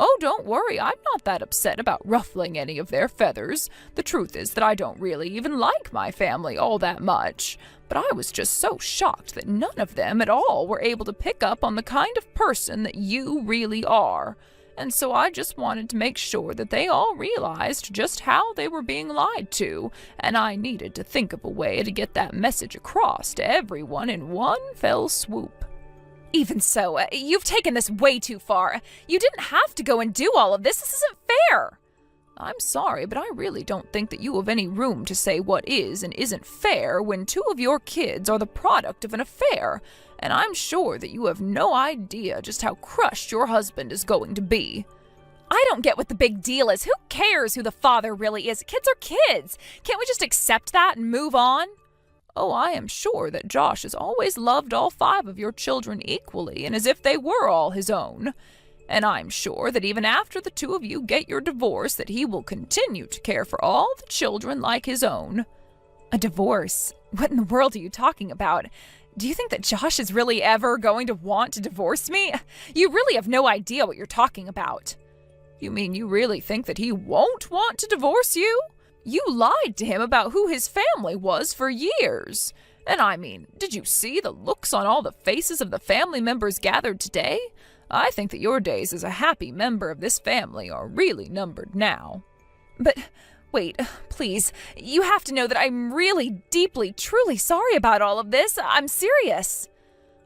Oh, don't worry, I'm not that upset about ruffling any of their feathers. The truth is that I don't really even like my family all that much. But I was just so shocked that none of them at all were able to pick up on the kind of person that you really are. And so I just wanted to make sure that they all realized just how they were being lied to, and I needed to think of a way to get that message across to everyone in one fell swoop. Even so, you've taken this way too far. You didn't have to go and do all of this. This isn't fair. I'm sorry, but I really don't think that you have any room to say what is and isn't fair when 2 of your kids are the product of an affair, and I'm sure that you have no idea just how crushed your husband is going to be. I don't get what the big deal is. Who cares who the father really is? Kids are kids. Can't we just accept that and move on? Oh, I am sure that Josh has always loved all 5 of your children equally and as if they were all his own. And I'm sure that even after the 2 of you get your divorce, that he will continue to care for all the children like his own. A divorce? What in the world are you talking about? Do you think that Josh is really ever going to want to divorce me? You really have no idea what you're talking about. You mean you really think that he won't want to divorce you? You lied to him about who his family was for years. And I mean, did you see the looks on all the faces of the family members gathered today? I think that your days as a happy member of this family are really numbered now. But wait, please, you have to know that I'm really, deeply, truly sorry about all of this. I'm serious.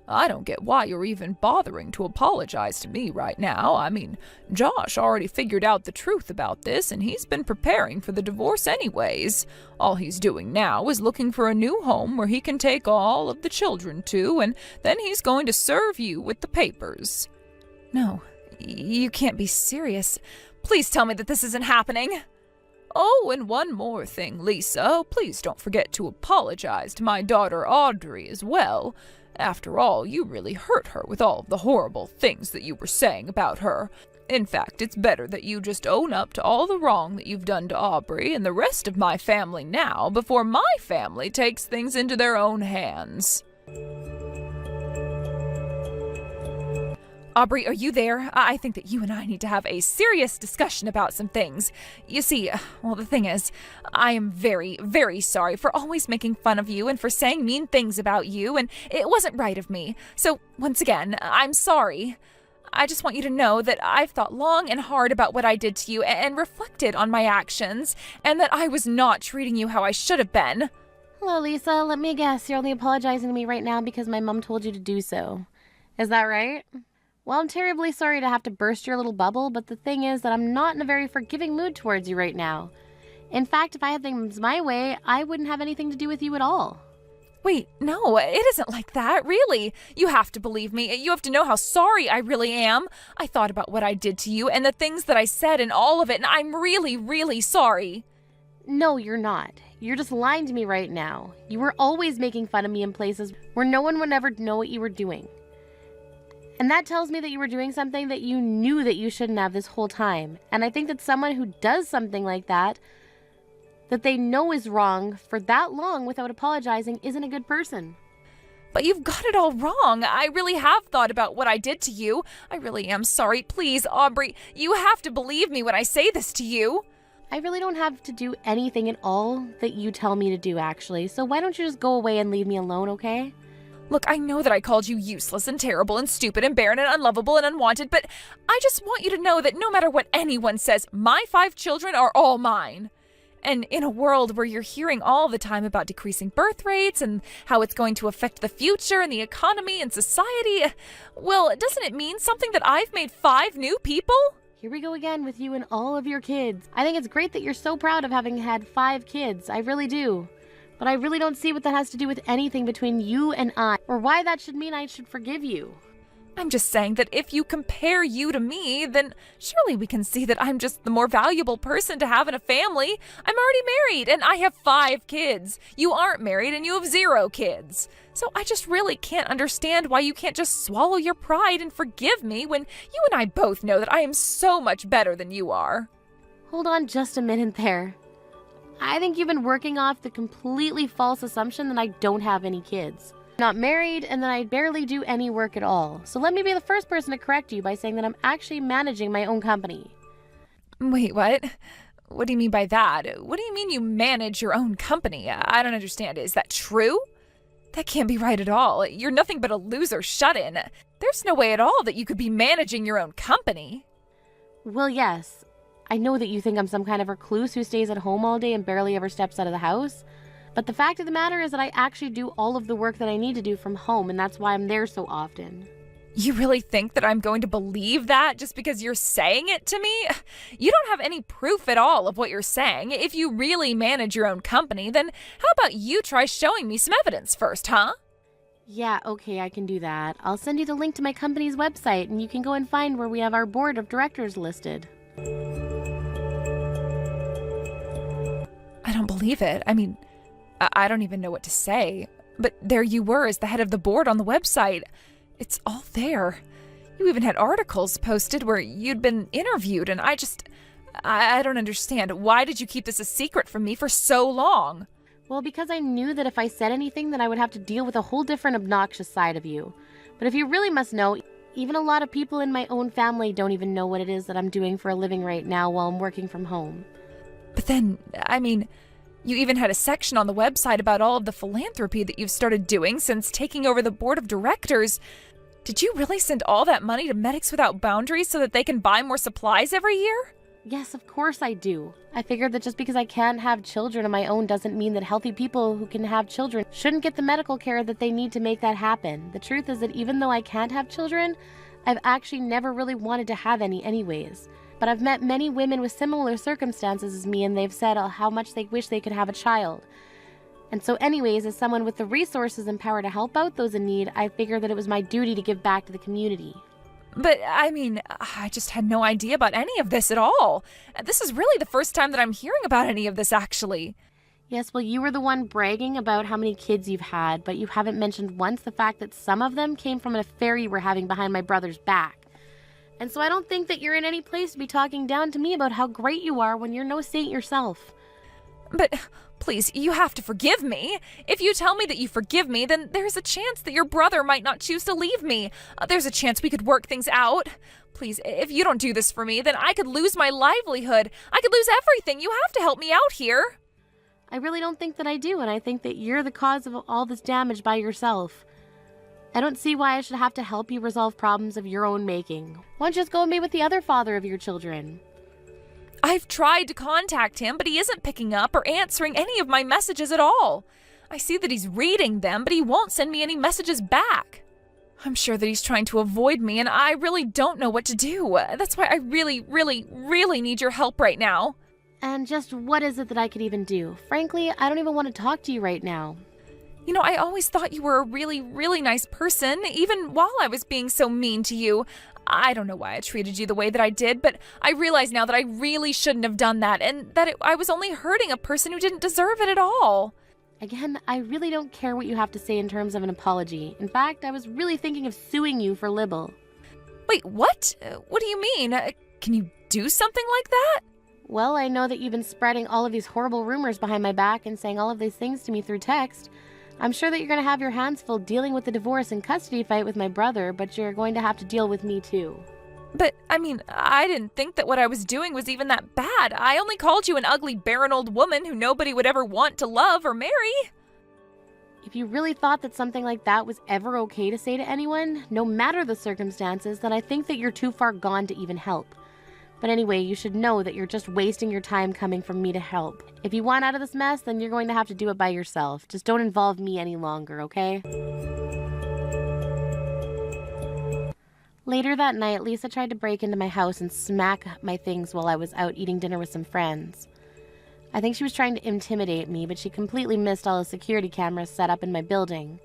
I don't get why you're even bothering to apologize to me right now. I mean, Josh already figured out the truth about this, and he's been preparing for the divorce anyways. All he's doing now is looking for a new home where he can take all of the children to, and then he's going to serve you with the papers. No, you can't be serious. Please tell me that this isn't happening. Oh, and one more thing, Lisa. Please don't forget to apologize to my daughter Audrey as well. After all, you really hurt her with all of the horrible things that you were saying about her. In fact, it's better that you just own up to all the wrong that you've done to Aubrey and the rest of my family now before my family takes things into their own hands. Aubrey, are you there? I think that you and I need to have a serious discussion about some things. You see, well, the thing is, I am very, very sorry for always making fun of you and for saying mean things about you, and it wasn't right of me. So, once again, I'm sorry. I just want you to know that I've thought long and hard about what I did to you and reflected on my actions, and that I was not treating you how I should have been. Hello, Lisa. Let me guess, you're only apologizing to me right now because my mom told you to do so. Is that right? Well, I'm terribly sorry to have to burst your little bubble, but the thing is that I'm not in a very forgiving mood towards you right now. In fact, if I had things my way, I wouldn't have anything to do with you at all. Wait, no, it isn't like that, really. You have to believe me. You have to know how sorry I really am. I thought about what I did to you and the things that I said and all of it, and I'm really, really sorry. No, you're not. You're just lying to me right now. You were always making fun of me in places where no one would ever know what you were doing. And that tells me that you were doing something that you knew that you shouldn't have this whole time. And I think that someone who does something like that they know is wrong for that long without apologizing isn't a good person. But you've got it all wrong. I really have thought about what I did to you. I really am sorry. Please, Aubrey, you have to believe me when I say this to you. I really don't have to do anything at all that you tell me to do, actually. So why don't you just go away and leave me alone, okay? Look, I know that I called you useless and terrible and stupid and barren and unlovable and unwanted, but I just want you to know that no matter what anyone says, my 5 children are all mine. And in a world where you're hearing all the time about decreasing birth rates and how it's going to affect the future and the economy and society, well, doesn't it mean something that I've made 5 new people? Here we go again with you and all of your kids. I think it's great that you're so proud of having had 5 kids. I really do. But I really don't see what that has to do with anything between you and I, or why that should mean I should forgive you. I'm just saying that if you compare you to me, then surely we can see that I'm just the more valuable person to have in a family. I'm already married and I have 5 kids. You aren't married and you have 0 kids. So I just really can't understand why you can't just swallow your pride and forgive me when you and I both know that I am so much better than you are. Hold on just a minute there. I think you've been working off the completely false assumption that I don't have any kids. I'm not married and that I barely do any work at all. So let me be the first person to correct you by saying that I'm actually managing my own company. Wait, what? What do you mean by that? What do you mean you manage your own company? I don't understand. Is that true? That can't be right at all. You're nothing but a loser shut-in. There's no way at all that you could be managing your own company. Well, yes. I know that you think I'm some kind of recluse who stays at home all day and barely ever steps out of the house. But the fact of the matter is that I actually do all of the work that I need to do from home, and that's why I'm there so often. You really think that I'm going to believe that just because you're saying it to me? You don't have any proof at all of what you're saying. If you really manage your own company, then how about you try showing me some evidence first, huh? Yeah, okay, I can do that. I'll send you the link to my company's website, and you can go and find where we have our board of directors listed. I don't believe it. I mean, I don't even know what to say. But there you were as the head of the board on the website. It's all there. You even had articles posted where you'd been interviewed, and I don't understand. Why did you keep this a secret from me for so long? Well, because I knew that if I said anything, then I would have to deal with a whole different obnoxious side of you. But if you really must know, even a lot of people in my own family don't even know what it is that I'm doing for a living right now while I'm working from home. But then, I mean, you even had a section on the website about all of the philanthropy that you've started doing since taking over the board of directors. Did you really send all that money to Medics Without Boundaries so that they can buy more supplies every year? Yes, of course I do. I figured that just because I can't have children of my own doesn't mean that healthy people who can have children shouldn't get the medical care that they need to make that happen. The truth is that even though I can't have children, I've actually never really wanted to have any anyways. But I've met many women with similar circumstances as me, and they've said how much they wish they could have a child. And so anyways, as someone with the resources and power to help out those in need, I figured that it was my duty to give back to the community. But, I mean, I just had no idea about any of this at all. This is really the first time that I'm hearing about any of this, actually. Yes, well, you were the one bragging about how many kids you've had, but you haven't mentioned once the fact that some of them came from an affair you were having behind my brother's back. And so I don't think that you're in any place to be talking down to me about how great you are when you're no saint yourself. But please, you have to forgive me. If you tell me that you forgive me, then there's a chance that your brother might not choose to leave me. There's a chance we could work things out. Please, if you don't do this for me, then I could lose my livelihood. I could lose everything. You have to help me out here. I really don't think that I do, and I think that you're the cause of all this damage by yourself. I don't see why I should have to help you resolve problems of your own making. Why don't you just go and be with the other father of your children? I've tried to contact him, but he isn't picking up or answering any of my messages at all. I see that he's reading them, but he won't send me any messages back. I'm sure that he's trying to avoid me, and I really don't know what to do. That's why I really need your help right now. And just what is it that I could even do? Frankly, I don't even want to talk to you right now. You know, I always thought you were a really nice person, even while I was being so mean to you. I don't know why I treated you the way that I did, but I realize now that I really shouldn't have done that, and that I was only hurting a person who didn't deserve it at all. Again, I really don't care what you have to say in terms of an apology. In fact, I was really thinking of suing you for libel. Wait, what? What do you mean? Can you do something like that? Well, I know that you've been spreading all of these horrible rumors behind my back and saying all of these things to me through text. I'm sure that you're going to have your hands full dealing with the divorce and custody fight with my brother, but you're going to have to deal with me too. But, I mean, I didn't think that what I was doing was even that bad. I only called you an ugly, barren old woman who nobody would ever want to love or marry. If you really thought that something like that was ever okay to say to anyone, no matter the circumstances, then I think that you're too far gone to even help. But anyway, you should know that you're just wasting your time coming from me to help. If you want out of this mess, then you're going to have to do it by yourself. Just don't involve me any longer, okay? Later that night, Lisa tried to break into my house and smack my things while I was out eating dinner with some friends. I think she was trying to intimidate me, but she completely missed all the security cameras set up in my building.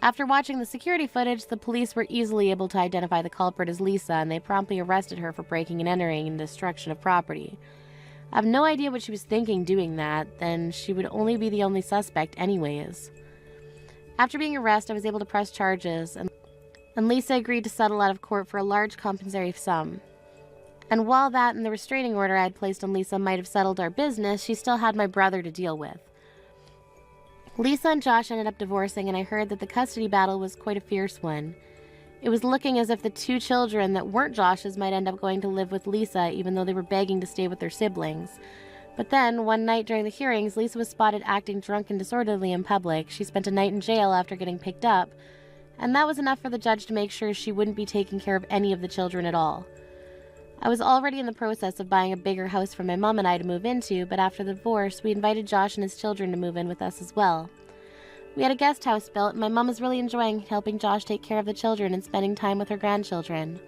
After watching the security footage, the police were easily able to identify the culprit as Lisa, and they promptly arrested her for breaking and entering and destruction of property. I have no idea what she was thinking doing that, then she would only be the only suspect anyways. After being arrested, I was able to press charges, and Lisa agreed to settle out of court for a large compensatory sum. And while that and the restraining order I had placed on Lisa might have settled our business, she still had my brother to deal with. Lisa and Josh ended up divorcing, and I heard that the custody battle was quite a fierce one. It was looking as if the two children that weren't Josh's might end up going to live with Lisa, even though they were begging to stay with their siblings. But then, one night during the hearings, Lisa was spotted acting drunk and disorderly in public. She spent a night in jail after getting picked up, and that was enough for the judge to make sure she wouldn't be taking care of any of the children at all. I was already in the process of buying a bigger house for my mom and I to move into, but after the divorce, we invited Josh and his children to move in with us as well. We had a guest house built, and my mom is really enjoying helping Josh take care of the children and spending time with her grandchildren.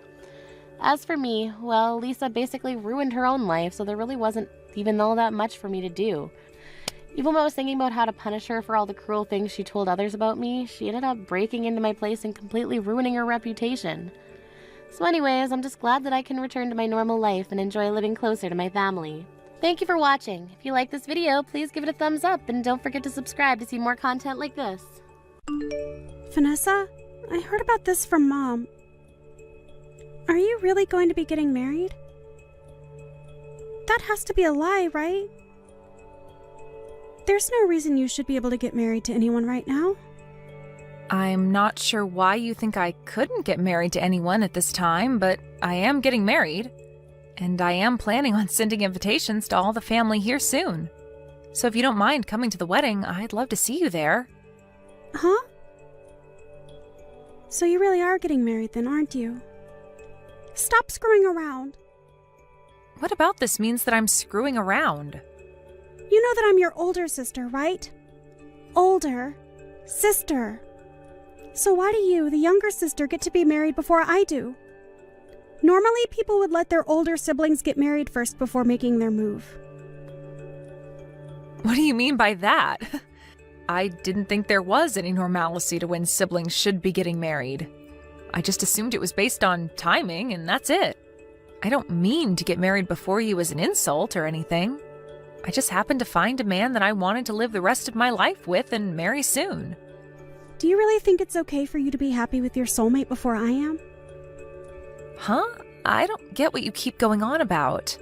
As for me, well, Lisa basically ruined her own life, so there really wasn't even all that much for me to do. Even when I was thinking about how to punish her for all the cruel things she told others about me, she ended up breaking into my place and completely ruining her reputation. So anyways, I'm just glad that I can return to my normal life and enjoy living closer to my family. Thank you for watching. If you like this video, please give it a thumbs up and don't forget to subscribe to see more content like this. Vanessa, I heard about this from Mom. Are you really going to be getting married? That has to be a lie, right? There's no reason you should be able to get married to anyone right now. I'm not sure why you think I couldn't get married to anyone at this time, but I am getting married. And I am planning on sending invitations to all the family here soon. So if you don't mind coming to the wedding, I'd love to see you there. Huh? So you really are getting married then, aren't you? Stop screwing around. What about this means that I'm screwing around? You know that I'm your older sister, right? Older sister. So why do you, the younger sister, get to be married before I do? Normally, people would let their older siblings get married first before making their move. What do you mean by that? I didn't think there was any normalcy to when siblings should be getting married. I just assumed it was based on timing, and that's it. I don't mean to get married before you as an insult or anything. I just happened to find a man that I wanted to live the rest of my life with and marry soon. Do you really think it's okay for you to be happy with your soulmate before I am? Huh? I don't get what you keep going on about.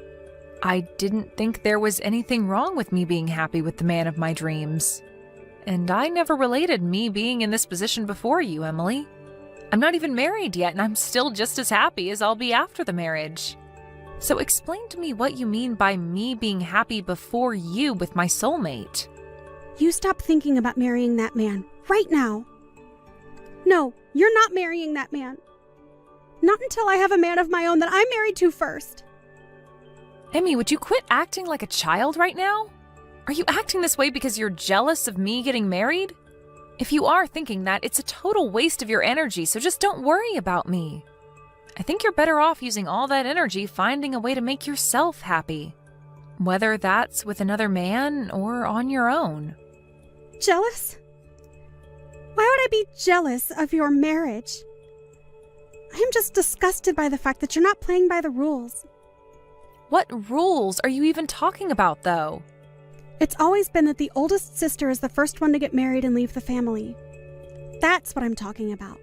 I didn't think there was anything wrong with me being happy with the man of my dreams. And I never related me being in this position before you, Emily. I'm not even married yet, and I'm still just as happy as I'll be after the marriage. So explain to me what you mean by me being happy before you with my soulmate. You stop thinking about marrying that man right now. No, you're not marrying that man. Not until I have a man of my own that I'm married to first. Emmy, would you quit acting like a child right now? Are you acting this way because you're jealous of me getting married? If you are thinking that, it's a total waste of your energy, so just don't worry about me. I think you're better off using all that energy finding a way to make yourself happy. Whether that's with another man or on your own. Jealous? Why would I be jealous of your marriage? I'm just disgusted by the fact that you're not playing by the rules. What rules are you even talking about, though? It's always been that the oldest sister is the first one to get married and leave the family. That's what I'm talking about.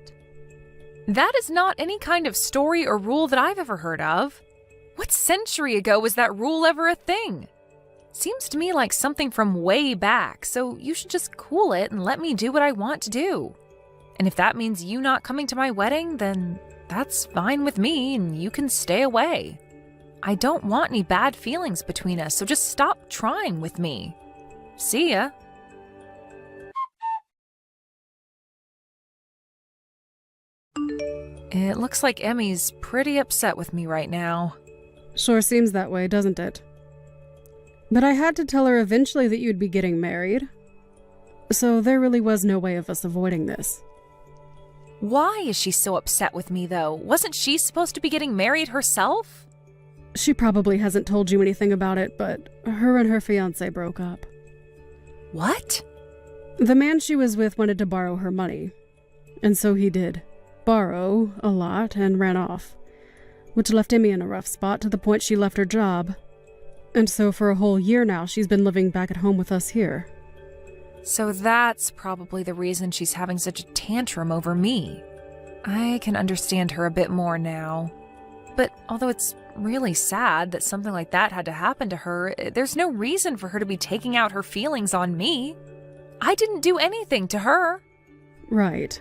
That is not any kind of story or rule that I've ever heard of. What century ago was that rule ever a thing? Seems to me like something from way back, so you should just cool it and let me do what I want to do. And if that means you not coming to my wedding, then that's fine with me and you can stay away. I don't want any bad feelings between us, so just stop trying with me. See ya. It looks like Emmy's pretty upset with me right now. Sure seems that way, doesn't it? But I had to tell her eventually that you'd be getting married. So there really was no way of us avoiding this. Why is she so upset with me, though? Wasn't she supposed to be getting married herself? She probably hasn't told you anything about it, but her and her fiancé broke up. What? The man she was with wanted to borrow her money. And so he did. Borrow a lot and ran off. Which left Emmy in a rough spot to the point she left her job. And so for a whole year now, she's been living back at home with us here. So that's probably the reason she's having such a tantrum over me. I can understand her a bit more now. But although it's really sad that something like that had to happen to her, there's no reason for her to be taking out her feelings on me. I didn't do anything to her. Right.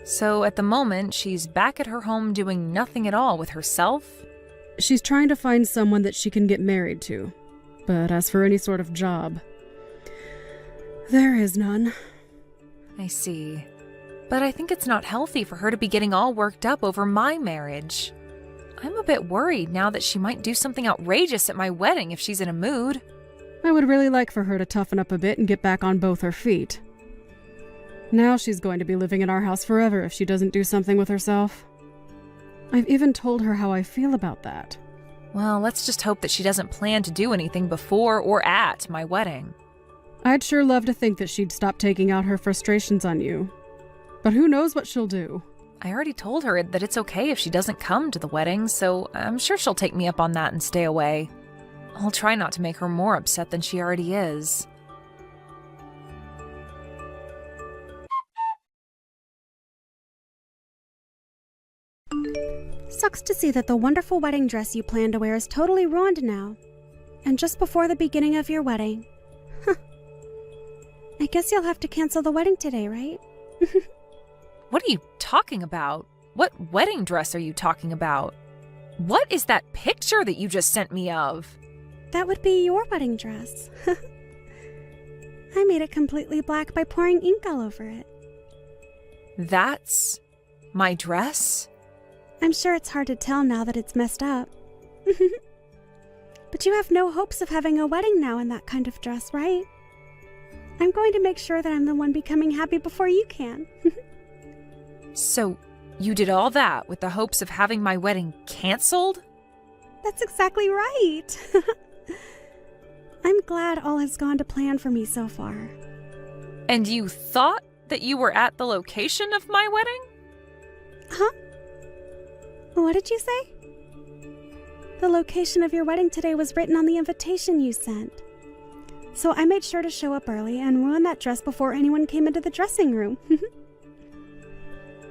So at the moment, she's back at her home doing nothing at all with herself? She's trying to find someone that she can get married to. But as for any sort of job, there is none. I see. But I think it's not healthy for her to be getting all worked up over my marriage. I'm a bit worried now that she might do something outrageous at my wedding if she's in a mood. I would really like for her to toughen up a bit and get back on both her feet. Now she's going to be living in our house forever if she doesn't do something with herself. I've even told her how I feel about that. Well, let's just hope that she doesn't plan to do anything before or at my wedding. I'd sure love to think that she'd stop taking out her frustrations on you. But who knows what she'll do? I already told her that it's okay if she doesn't come to the wedding, so I'm sure she'll take me up on that and stay away. I'll try not to make her more upset than she already is. Sucks to see that the wonderful wedding dress you planned to wear is totally ruined now. And just before the beginning of your wedding. Huh. I guess you'll have to cancel the wedding today, right? What are you talking about? What wedding dress are you talking about? What is that picture that you just sent me of? That would be your wedding dress. I made it completely black by pouring ink all over it. That's my dress? I'm sure it's hard to tell now that it's messed up. But you have no hopes of having a wedding now in that kind of dress, right? I'm going to make sure that I'm the one becoming happy before you can. So, you did all that with the hopes of having my wedding canceled? That's exactly right. I'm glad all has gone to plan for me so far. And you thought that you were at the location of my wedding? Huh? What did you say? The location of your wedding today was written on the invitation you sent. So I made sure to show up early and ruin that dress before anyone came into the dressing room.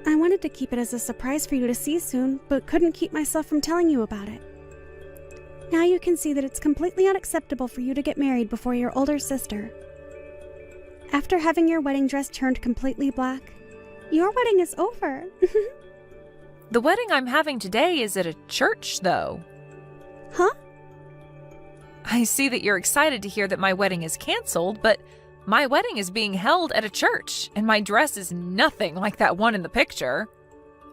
I wanted to keep it as a surprise for you to see soon, but couldn't keep myself from telling you about it. Now you can see that it's completely unacceptable for you to get married before your older sister. After having your wedding dress turned completely black, your wedding is over. The wedding I'm having today is at a church, though. Huh? I see that you're excited to hear that my wedding is canceled, but my wedding is being held at a church, and my dress is nothing like that one in the picture.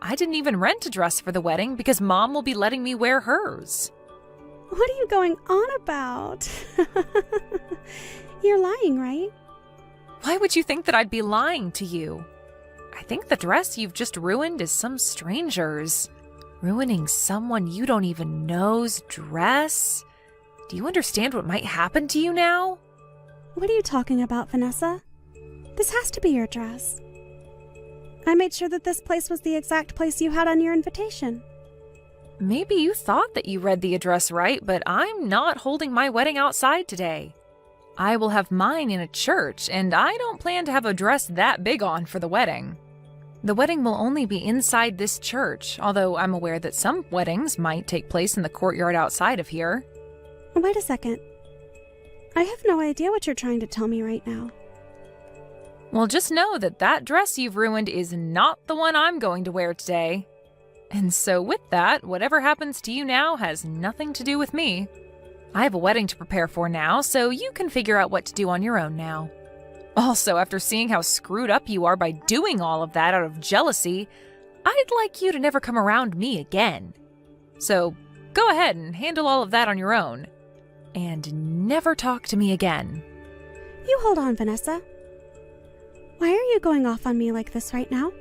I didn't even rent a dress for the wedding because Mom will be letting me wear hers. What are you going on about? You're lying, right? Why would you think that I'd be lying to you? I think the dress you've just ruined is some stranger's. Ruining someone you don't even know's dress? Do you understand what might happen to you now? What are you talking about, Vanessa? This has to be your dress. I made sure that this place was the exact place you had on your invitation. Maybe you thought that you read the address right, but I'm not holding my wedding outside today. I will have mine in a church, and I don't plan to have a dress that big on for the wedding. The wedding will only be inside this church, although I'm aware that some weddings might take place in the courtyard outside of here. Wait a second. I have no idea what you're trying to tell me right now. Well, just know that that dress you've ruined is not the one I'm going to wear today. And so with that, whatever happens to you now has nothing to do with me. I have a wedding to prepare for now, so you can figure out what to do on your own now. Also, after seeing how screwed up you are by doing all of that out of jealousy, I'd like you to never come around me again. So go ahead and handle all of that on your own. And never talk to me again. You hold on, Vanessa. Why are you going off on me like this right now?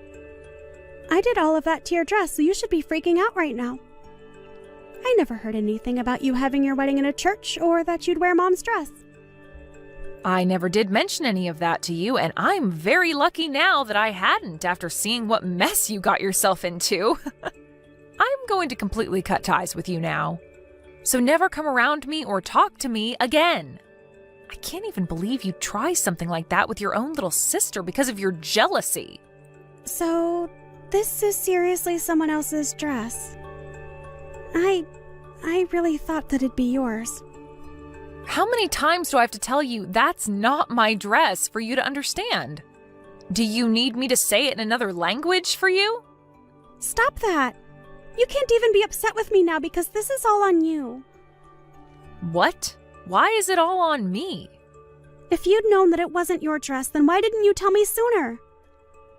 I did all of that to your dress, so you should be freaking out right now. I never heard anything about you having your wedding in a church or that you'd wear Mom's dress. I never did mention any of that to you, and I'm very lucky now that I hadn't after seeing what mess you got yourself into. I'm going to completely cut ties with you now. So never come around me or talk to me again. I can't even believe you'd try something like that with your own little sister because of your jealousy. So, this is seriously someone else's dress. I really thought that it'd be yours. How many times do I have to tell you that's not my dress for you to understand? Do you need me to say it in another language for you? Stop that! You can't even be upset with me now because this is all on you. What? Why is it all on me? If you'd known that it wasn't your dress, then why didn't you tell me sooner?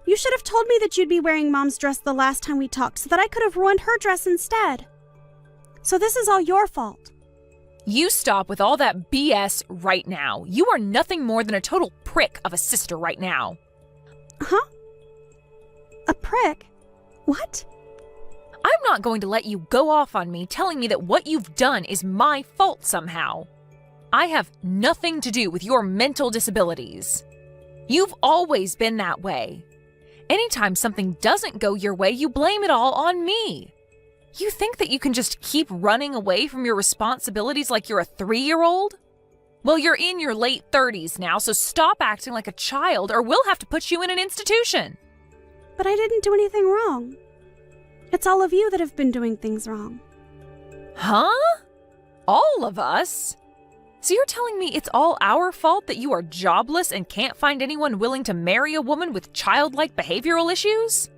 You should have told me that you'd be wearing Mom's dress the last time we talked so that I could have ruined her dress instead. So this is all your fault. You stop with all that BS right now. You are nothing more than a total prick of a sister right now. Huh? A prick? What? I'm not going to let you go off on me telling me that what you've done is my fault somehow. I have nothing to do with your mental disabilities. You've always been that way. Anytime something doesn't go your way, you blame it all on me. You think that you can just keep running away from your responsibilities like you're a 3-year-old? Well, you're in your late 30s now, so stop acting like a child or we'll have to put you in an institution. But I didn't do anything wrong. It's all of you that have been doing things wrong. Huh? All of us? So you're telling me it's all our fault that you are jobless and can't find anyone willing to marry a woman with childlike behavioral issues?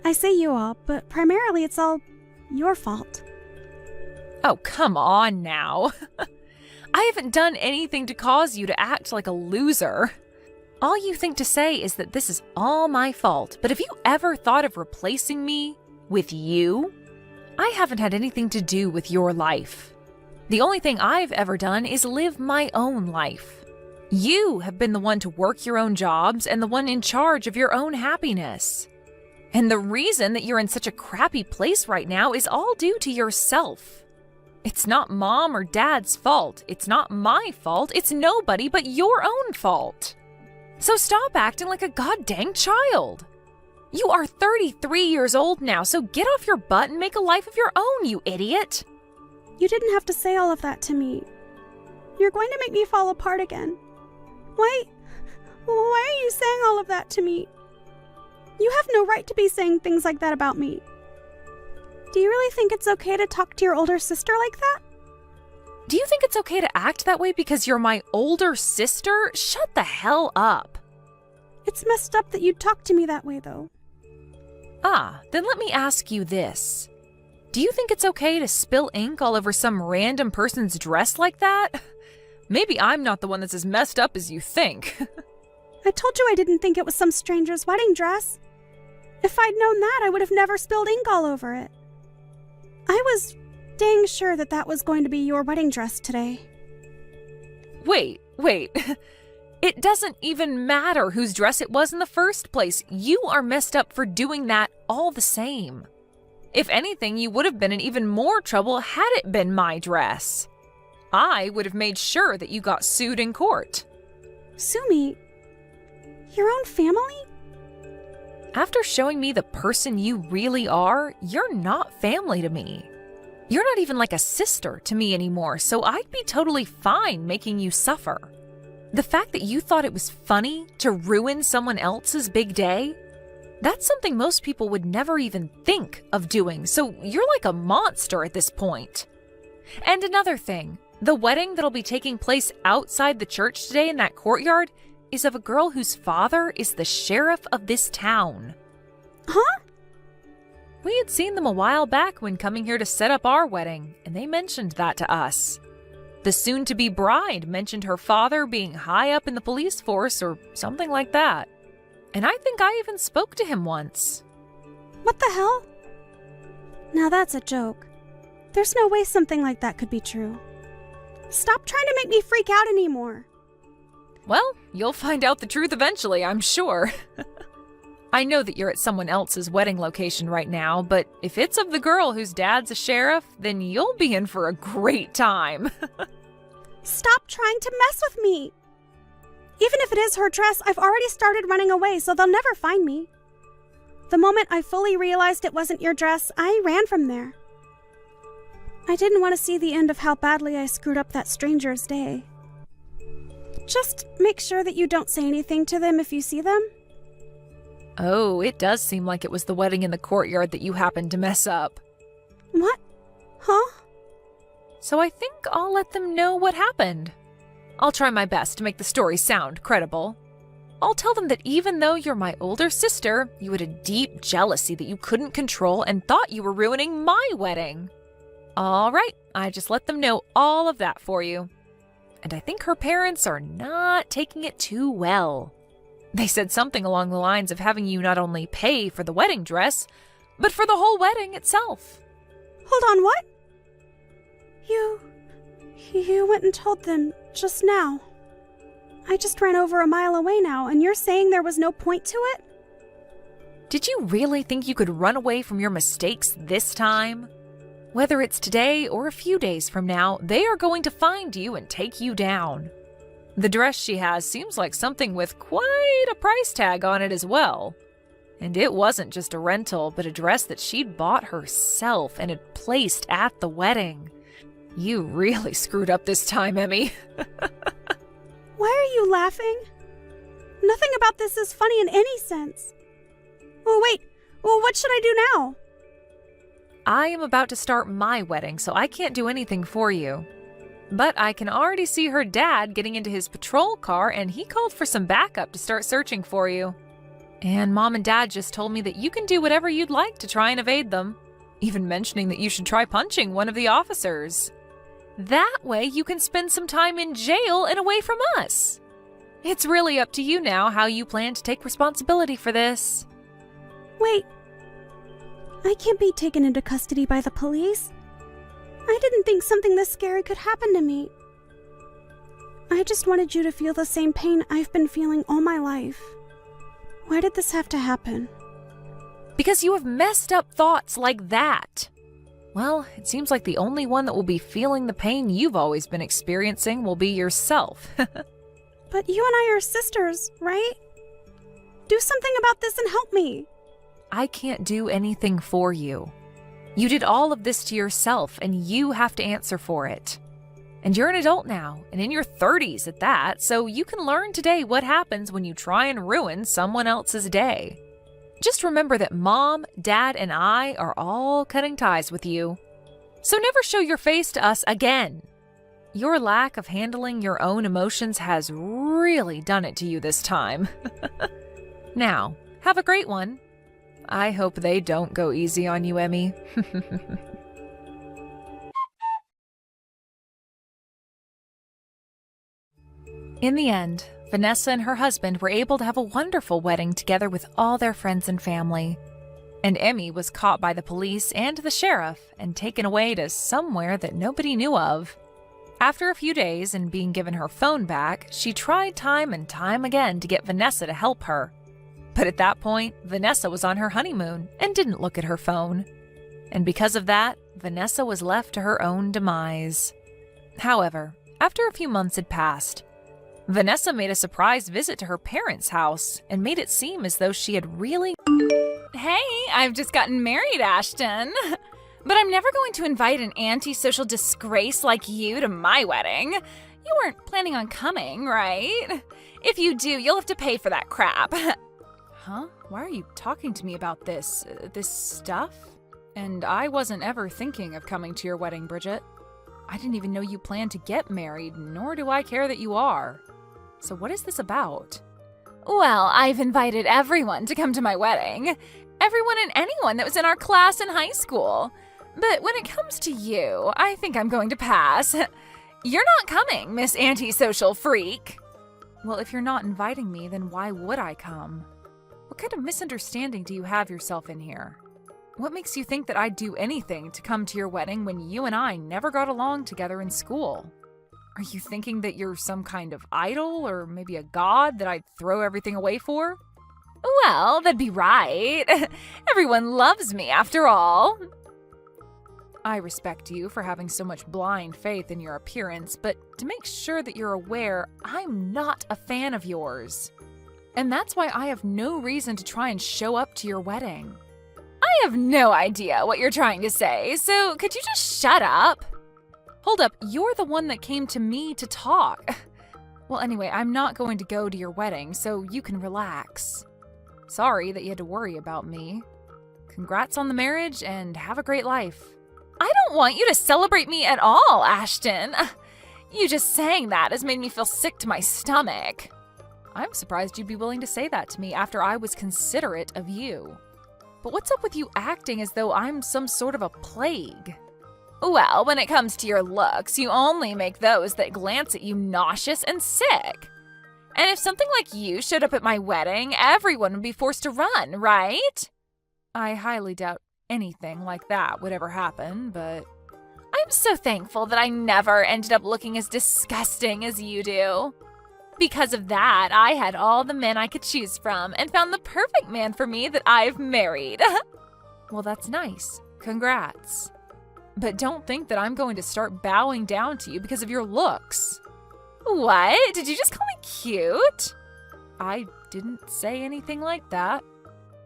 I say you all, but primarily it's all your fault. Oh, come on now. I haven't done anything to cause you to act like a loser. All you think to say is that this is all my fault, but have you ever thought of replacing me with you? I haven't had anything to do with your life. The only thing I've ever done is live my own life. You have been the one to work your own jobs and the one in charge of your own happiness. And the reason that you're in such a crappy place right now is all due to yourself. It's not mom or dad's fault. It's not my fault. It's nobody but your own fault. So stop acting like a goddamn child. You are 33 years old now, so get off your butt and make a life of your own, you idiot. You didn't have to say all of that to me. You're going to make me fall apart again. Why are you saying all of that to me? You have no right to be saying things like that about me. Do you really think it's okay to talk to your older sister like that? Do you think it's okay to act that way because you're my older sister? Shut the hell up. It's messed up that you talk to me that way, though. Then let me ask you this. Do you think it's okay to spill ink all over some random person's dress like that? Maybe I'm not the one that's as messed up as you think. I told you I didn't think it was some stranger's wedding dress. If I'd known that, I would have never spilled ink all over it. I was dang sure that that was going to be your wedding dress today. Wait. It doesn't even matter whose dress it was in the first place. You are messed up for doing that all the same. If anything, you would have been in even more trouble had it been my dress. I would have made sure that you got sued in court. Sue me? Your own family? After showing me the person you really are, you're not family to me. You're not even like a sister to me anymore, so I'd be totally fine making you suffer. The fact that you thought it was funny to ruin someone else's big day, that's something most people would never even think of doing, so you're like a monster at this point. And another thing, the wedding that'll be taking place outside the church today in that courtyard is of a girl whose father is the sheriff of this town. Huh? We had seen them a while back when coming here to set up our wedding, and they mentioned that to us. The soon-to-be bride mentioned her father being high up in the police force or something like that. And I think I even spoke to him once. What the hell? Now that's a joke. There's no way something like that could be true. Stop trying to make me freak out anymore. Well, you'll find out the truth eventually, I'm sure. I know that you're at someone else's wedding location right now, but if it's of the girl whose dad's a sheriff, then you'll be in for a great time. Stop trying to mess with me. Even if it is her dress, I've already started running away, so they'll never find me. The moment I fully realized it wasn't your dress, I ran from there. I didn't want to see the end of how badly I screwed up that stranger's day. Just make sure that you don't say anything to them if you see them. Oh, it does seem like it was the wedding in the courtyard that you happened to mess up. What? Huh? So I think I'll let them know what happened. I'll try my best to make the story sound credible. I'll tell them that even though you're my older sister, you had a deep jealousy that you couldn't control and thought you were ruining my wedding. All right, I just let them know all of that for you. And I think her parents are not taking it too well. They said something along the lines of having you not only pay for the wedding dress, but for the whole wedding itself. Hold on, what? You went and told them just now. I just ran over a mile away now, and you're saying there was no point to it? Did you really think you could run away from your mistakes this time? Whether it's today or a few days from now, they are going to find you and take you down. The dress she has seems like something with quite a price tag on it as well. And it wasn't just a rental, but a dress that she'd bought herself and had placed at the wedding. You really screwed up this time, Emmy. Why are you laughing? Nothing about this is funny in any sense. Oh, wait. Well, what should I do now? I am about to start my wedding, so I can't do anything for you. But I can already see her dad getting into his patrol car, and he called for some backup to start searching for you. And Mom and Dad just told me that you can do whatever you'd like to try and evade them, even mentioning that you should try punching one of the officers. That way you can spend some time in jail and away from us. It's really up to you now how you plan to take responsibility for this. Wait. I can't be taken into custody by the police. I didn't think something this scary could happen to me. I just wanted you to feel the same pain I've been feeling all my life. Why did this have to happen? Because you have messed up thoughts like that. Well, it seems like the only one that will be feeling the pain you've always been experiencing will be yourself. But you and I are sisters, right? Do something about this and help me. I can't do anything for you. You did all of this to yourself, and you have to answer for it. And you're an adult now, and in your 30s at that, so you can learn today what happens when you try and ruin someone else's day. Just remember that Mom, Dad, and I are all cutting ties with you. So never show your face to us again. Your lack of handling your own emotions has really done it to you this time. Now, have a great one. I hope they don't go easy on you, Emmy. In the end, Vanessa and her husband were able to have a wonderful wedding together with all their friends and family. And Emmy was caught by the police and the sheriff and taken away to somewhere that nobody knew of. After a few days and being given her phone back, she tried time and time again to get Vanessa to help her. But at that point, Vanessa was on her honeymoon and didn't look at her phone. And because of that, Vanessa was left to her own demise. However, after a few months had passed, Vanessa made a surprise visit to her parents' house and made it seem as though she had really... Hey, I've just gotten married, Ashton. But I'm never going to invite an antisocial disgrace like you to my wedding. You weren't planning on coming, right? If you do, you'll have to pay for that crap. Huh? Why are you talking to me about this stuff? And I wasn't ever thinking of coming to your wedding, Bridget. I didn't even know you planned to get married, nor do I care that you are. So what is this about? Well, I've invited everyone to come to my wedding. Everyone and anyone that was in our class in high school. But when it comes to you, I think I'm going to pass. You're not coming, Miss Antisocial Freak. Well, if you're not inviting me, then why would I come? What kind of misunderstanding do you have yourself in here? What makes you think that I'd do anything to come to your wedding when you and I never got along together in school? Are you thinking that you're some kind of idol or maybe a god that I'd throw everything away for? Well, that'd be right. Everyone loves me after all. I respect you for having so much blind faith in your appearance, but to make sure that you're aware, I'm not a fan of yours. And that's why I have no reason to try and show up to your wedding. I have no idea what you're trying to say, so could you just shut up? Hold up, you're the one that came to me to talk. Well, anyway, I'm not going to go to your wedding, so you can relax. Sorry that you had to worry about me. Congrats on the marriage, and have a great life. I don't want you to celebrate me at all, Ashton. You just saying that has made me feel sick to my stomach. I'm surprised you'd be willing to say that to me after I was considerate of you. But what's up with you acting as though I'm some sort of a plague? Well, when it comes to your looks, you only make those that glance at you nauseous and sick. And if something like you showed up at my wedding, everyone would be forced to run, right? I highly doubt anything like that would ever happen, but... I I'm so thankful that I never ended up looking as disgusting as you do. Because of that, I had all the men I could choose from and found the perfect man for me that I've married. Well, that's nice. Congrats. But don't think that I'm going to start bowing down to you because of your looks. What? Did you just call me cute? I didn't say anything like that.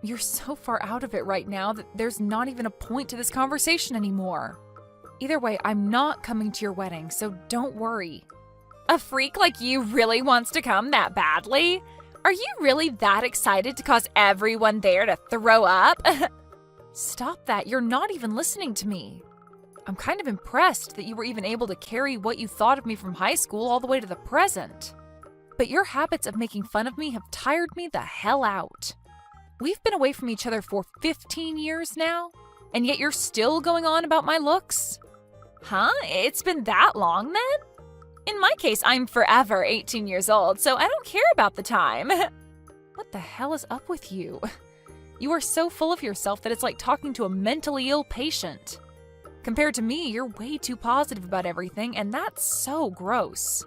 You're so far out of it right now that there's not even a point to this conversation anymore. Either way, I'm not coming to your wedding, so don't worry. A freak like you really wants to come that badly? Are you really that excited to cause everyone there to throw up? Stop that, you're not even listening to me. I'm kind of impressed that you were even able to carry what you thought of me from high school all the way to the present. But your habits of making fun of me have tired me the hell out. We've been away from each other for 15 years now, and yet you're still going on about my looks? Huh? It's been that long then? In my case, I'm forever 18 years old, so I don't care about the time. What the hell is up with you? You are so full of yourself that it's like talking to a mentally ill patient. Compared to me, you're way too positive about everything, and that's so gross.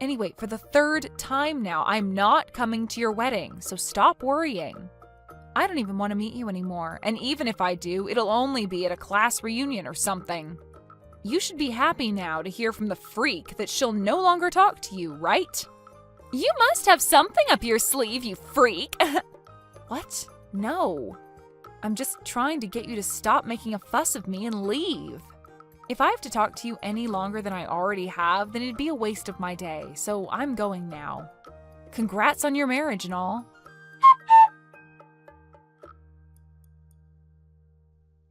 Anyway, for the third time now, I'm not coming to your wedding, so stop worrying. I don't even want to meet you anymore, and even if I do, it'll only be at a class reunion or something. You should be happy now to hear from the freak that she'll no longer talk to you, right? You must have something up your sleeve, you freak. What? No. I'm just trying to get you to stop making a fuss of me and leave. If I have to talk to you any longer than I already have, then it'd be a waste of my day, so I'm going now. Congrats on your marriage and all.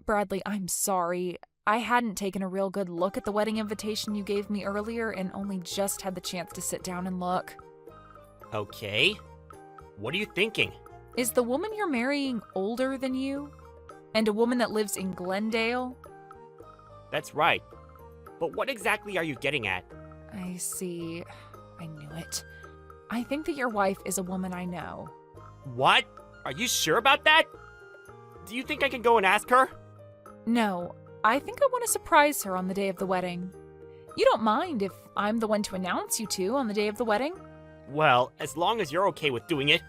Bradley, I'm sorry. I hadn't taken a real good look at the wedding invitation you gave me earlier and only just had the chance to sit down and look. Okay. What are you thinking? Is the woman you're marrying older than you? And a woman that lives in Glendale? That's right. But what exactly are you getting at? I see. I knew it. I think that your wife is a woman I know. What? Are you sure about that? Do you think I can go and ask her? No, I think I want to surprise her on the day of the wedding. You don't mind if I'm the one to announce you two on the day of the wedding? Well, as long as you're okay with doing it.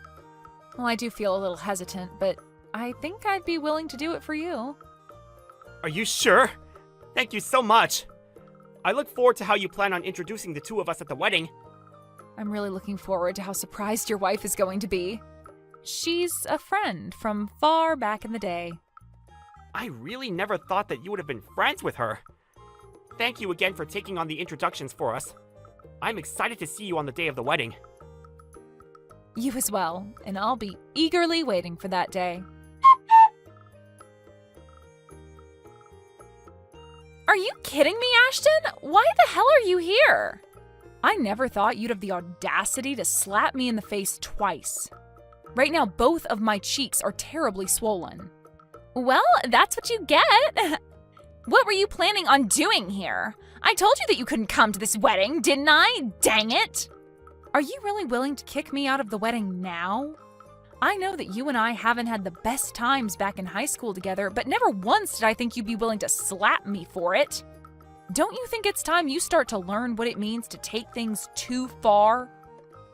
Well, I do feel a little hesitant, but I think I'd be willing to do it for you. Are you sure? Thank you so much. I look forward to how you plan on introducing the two of us at the wedding. I'm really looking forward to how surprised your wife is going to be. She's a friend from far back in the day. I really never thought that you would have been friends with her. Thank you again for taking on the introductions for us. I'm excited to see you on the day of the wedding. You as well, and I'll be eagerly waiting for that day. Are you kidding me, Ashton? Why the hell are you here? I never thought you'd have the audacity to slap me in the face twice. Right now, both of my cheeks are terribly swollen. Well, that's what you get. What were you planning on doing here? I told you that you couldn't come to this wedding, didn't I? Dang it! Are you really willing to kick me out of the wedding now? I know that you and I haven't had the best times back in high school together, but never once did I think you'd be willing to slap me for it. Don't you think it's time you start to learn what it means to take things too far?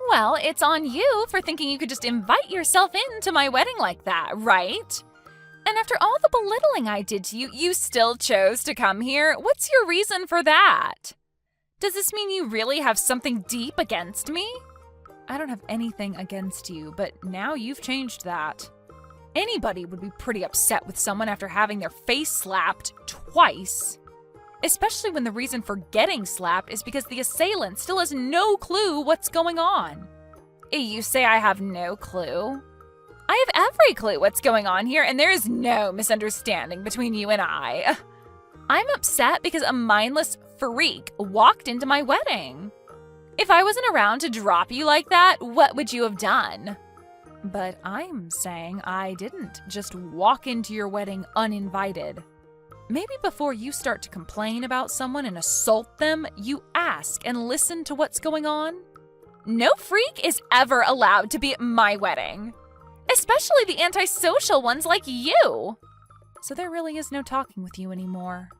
Well, it's on you for thinking you could just invite yourself into my wedding like that, right? And after all the belittling I did to you, you still chose to come here? What's your reason for that? Does this mean you really have something deep against me? I don't have anything against you, but now you've changed that. Anybody would be pretty upset with someone after having their face slapped twice. Especially when the reason for getting slapped is because the assailant still has no clue what's going on. You say I have no clue? I have every clue what's going on here, and there is no misunderstanding between you and I. I'm upset because a mindless freak walked into my wedding. If I wasn't around to drop you like that, what would you have done? But I'm saying I didn't just walk into your wedding uninvited. Maybe before you start to complain about someone and assault them, you ask and listen to what's going on. No freak is ever allowed to be at my wedding. Especially the antisocial ones like you. So there really is no talking with you anymore.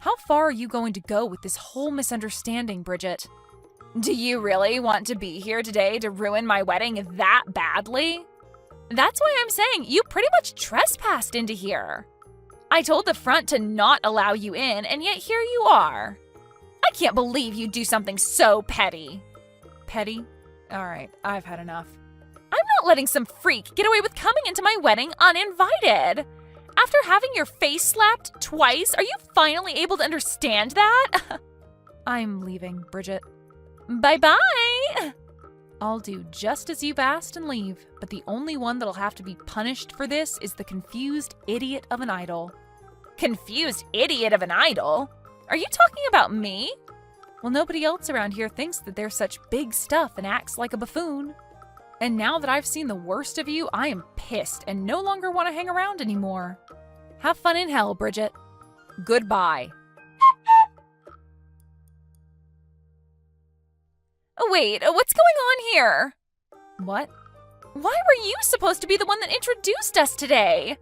How far are you going to go with this whole misunderstanding, Bridget? Do you really want to be here today to ruin my wedding that badly? That's why I'm saying you pretty much trespassed into here. I told the front to not allow you in, and yet here you are. I can't believe you'd do something so petty. Petty? All right, I've had enough. I'm not letting some freak get away with coming into my wedding uninvited. After having your face slapped twice, are you finally able to understand that? I'm leaving, Bridget. Bye-bye! I'll do just as you've asked and leave, but the only one that'll have to be punished for this is the confused idiot of an idol. Confused idiot of an idol? Are you talking about me? Well, nobody else around here thinks that they're such big stuff and acts like a buffoon. And now that I've seen the worst of you, I am pissed and no longer want to hang around anymore. Have fun in hell, Bridget. Goodbye. Wait, what's going on here? What? Why were you supposed to be the one that introduced us today?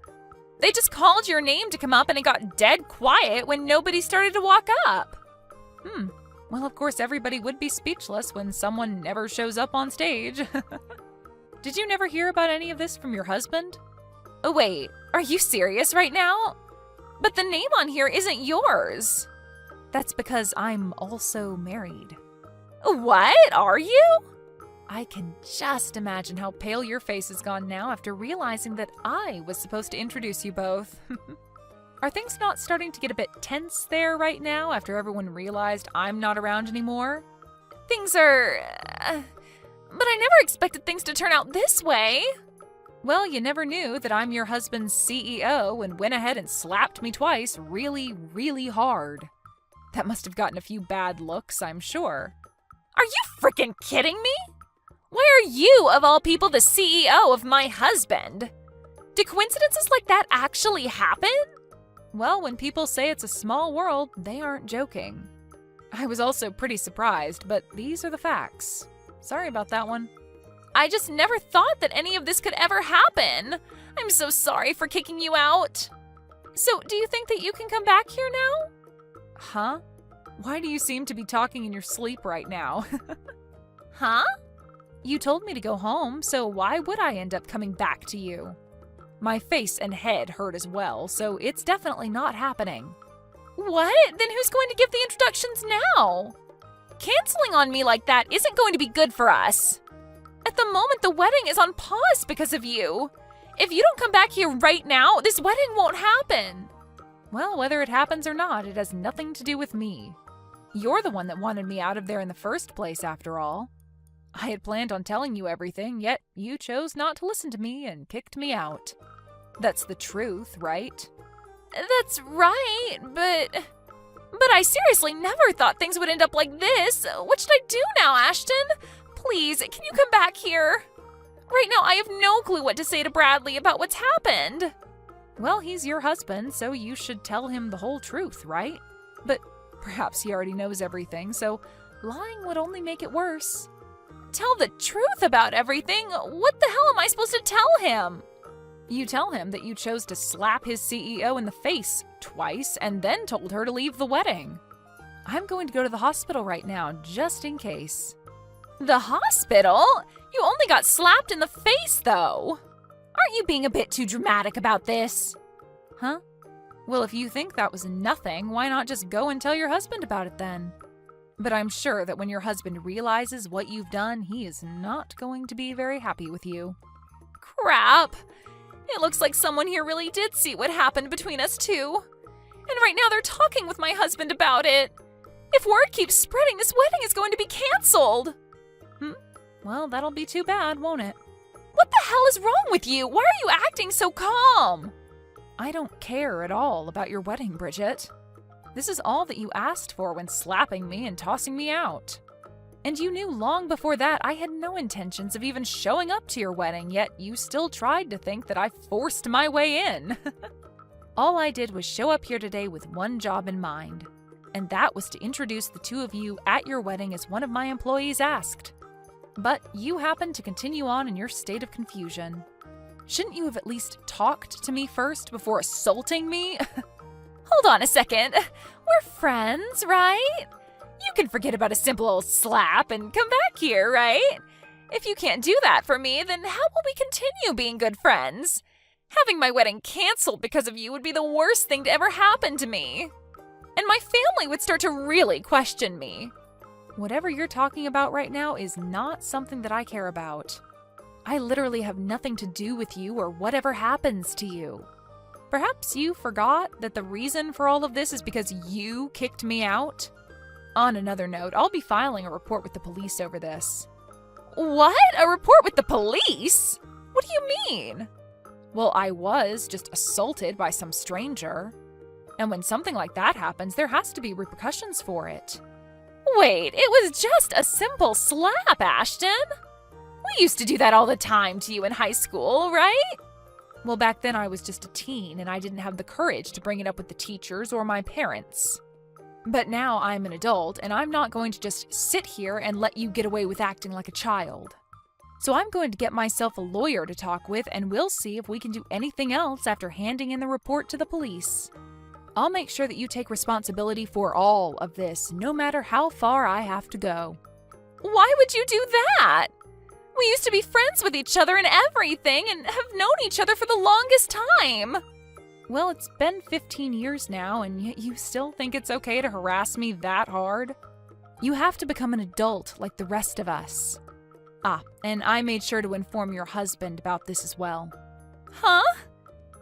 They just called your name to come up and it got dead quiet when nobody started to walk up. Well, of course, everybody would be speechless when someone never shows up on stage. Did you never hear about any of this from your husband? Oh, wait, are you serious right now? But the name on here isn't yours. That's because I'm also married. What? Are you? I can just imagine how pale your face has gone now after realizing that I was supposed to introduce you both. Are things not starting to get a bit tense there right now after everyone realized I'm not around anymore? Things are... But I never expected things to turn out this way. Well, you never knew that I'm your husband's CEO and went ahead and slapped me twice really, really hard. That must have gotten a few bad looks, I'm sure. Are you freaking kidding me? Why are you, of all people, the CEO of my husband? Do coincidences like that actually happen? Well, when people say it's a small world, they aren't joking. I was also pretty surprised, but these are the facts. Sorry about that one. I just never thought that any of this could ever happen. I'm so sorry for kicking you out. So, do you think that you can come back here now? Huh? Why do you seem to be talking in your sleep right now? Huh? You told me to go home, so why would I end up coming back to you? My face and head hurt as well, so it's definitely not happening. What? Then who's going to give the introductions now? Canceling on me like that isn't going to be good for us. At the moment, the wedding is on pause because of you. If you don't come back here right now, this wedding won't happen. Well, whether it happens or not, it has nothing to do with me. You're the one that wanted me out of there in the first place, after all. I had planned on telling you everything, yet you chose not to listen to me and kicked me out. That's the truth, right? That's right, but I seriously never thought things would end up like this. What should I do now, Ashton? Please, can you come back here? Right now, I have no clue what to say to Bradley about what's happened. Well, he's your husband, so you should tell him the whole truth, right? But perhaps he already knows everything, so lying would only make it worse. Tell the truth about everything? What the hell am I supposed to tell him? You tell him that you chose to slap his CEO in the face twice and then told her to leave the wedding. I'm going to go to the hospital right now, just in case. The hospital? You only got slapped in the face, though. Aren't you being a bit too dramatic about this? Huh? Well, if you think that was nothing, why not just go and tell your husband about it then? But I'm sure that when your husband realizes what you've done, he is not going to be very happy with you. Crap! It looks like someone here really did see what happened between us two. And right now they're talking with my husband about it. If word keeps spreading, this wedding is going to be canceled. Well, that'll be too bad, won't it? What the hell is wrong with you? Why are you acting so calm? I don't care at all about your wedding, Bridget. This is all that you asked for when slapping me and tossing me out. And you knew long before that I had no intentions of even showing up to your wedding, yet you still tried to think that I forced my way in. All I did was show up here today with one job in mind, and that was to introduce the two of you at your wedding as one of my employees asked. But you happened to continue on in your state of confusion. Shouldn't you have at least talked to me first before assaulting me? Hold on a second. What We're friends, right? You can forget about a simple old slap and come back here, right? If you can't do that for me, then how will we continue being good friends? Having my wedding canceled because of you would be the worst thing to ever happen to me. And my family would start to really question me. Whatever you're talking about right now is not something that I care about. I literally have nothing to do with you or whatever happens to you. Perhaps you forgot that the reason for all of this is because you kicked me out? On another note, I'll be filing a report with the police over this. What? A report with the police? What do you mean? Well, I was just assaulted by some stranger. And when something like that happens, there has to be repercussions for it. Wait, it was just a simple slap, Ashton. We used to do that all the time to you in high school, right? Well, back then I was just a teen and I didn't have the courage to bring it up with the teachers or my parents. But now I'm an adult and I'm not going to just sit here and let you get away with acting like a child. So I'm going to get myself a lawyer to talk with and we'll see if we can do anything else after handing in the report to the police. I'll make sure that you take responsibility for all of this, no matter how far I have to go. Why would you do that? We used to be friends with each other and everything and have known each other for the longest time. Well, it's been 15 years now, and yet you still think it's okay to harass me that hard? You have to become an adult like the rest of us. Ah, and I made sure to inform your husband about this as well. Huh?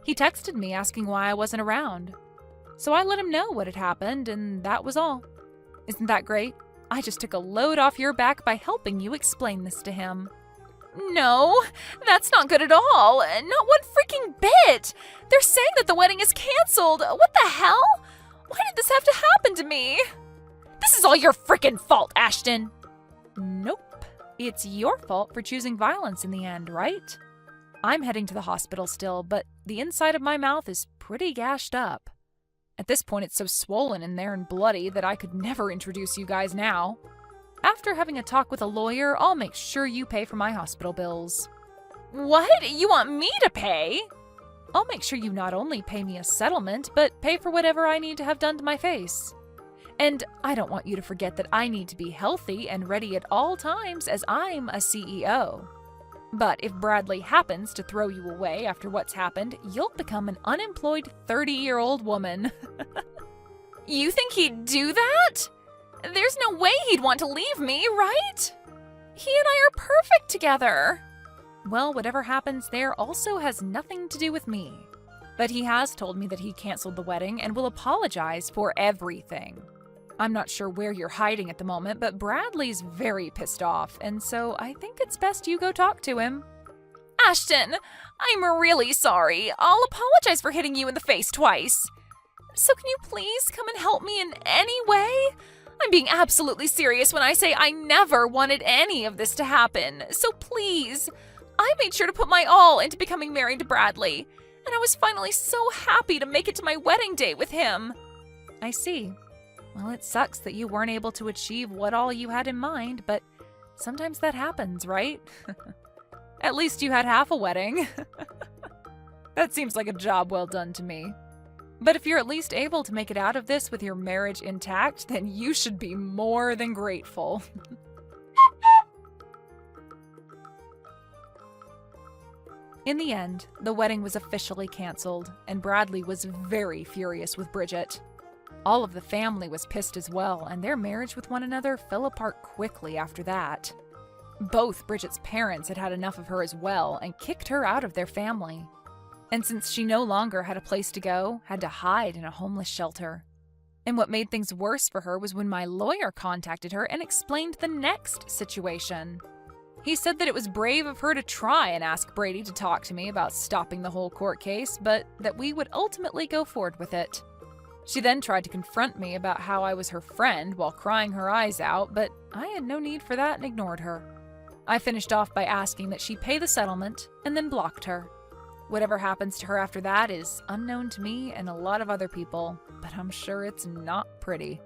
He texted me asking why I wasn't around. So I let him know what had happened, and that was all. Isn't that great? I just took a load off your back by helping you explain this to him. No, that's not good at all. Not one freaking bit. They're saying that the wedding is canceled. What the hell? Why did this have to happen to me? This is all your freaking fault, Ashton. Nope. It's your fault for choosing violence in the end, right? I'm heading to the hospital still, but the inside of my mouth is pretty gashed up. At this point, it's so swollen in there and bloody that I could never introduce you guys now. After having a talk with a lawyer, I'll make sure you pay for my hospital bills. What? You want me to pay? I'll make sure you not only pay me a settlement, but pay for whatever I need to have done to my face. And I don't want you to forget that I need to be healthy and ready at all times as I'm a CEO. But if Bradley happens to throw you away after what's happened, you'll become an unemployed 30-year-old woman. You think he'd do that? There's no way he'd want to leave me, right? He and I are perfect together. Well, whatever happens there also has nothing to do with me. But he has told me that he canceled the wedding and will apologize for everything. I'm not sure where you're hiding at the moment, but Bradley's very pissed off, and so I think it's best you go talk to him. Ashton, I'm really sorry. I'll apologize for hitting you in the face twice. So can you please come and help me in any way? I'm being absolutely serious when I say I never wanted any of this to happen, so please. I made sure to put my all into becoming married to Bradley, and I was finally so happy to make it to my wedding day with him. I see. Well, it sucks that you weren't able to achieve what all you had in mind, but sometimes that happens, right? At least you had half a wedding. That seems like a job well done to me. But if you're at least able to make it out of this with your marriage intact, then you should be more than grateful. In the end, the wedding was officially canceled, and Bradley was very furious with Bridget. All of the family was pissed as well, and their marriage with one another fell apart quickly after that. Both Bridget's parents had had enough of her as well and kicked her out of their family. And since she no longer had a place to go, had to hide in a homeless shelter. And what made things worse for her was when my lawyer contacted her and explained the next situation. He said that it was brave of her to try and ask Brady to talk to me about stopping the whole court case, but that we would ultimately go forward with it. She then tried to confront me about how I was her friend while crying her eyes out, but I had no need for that and ignored her. I finished off by asking that she pay the settlement and then blocked her. Whatever happens to her after that is unknown to me and a lot of other people, but I'm sure it's not pretty.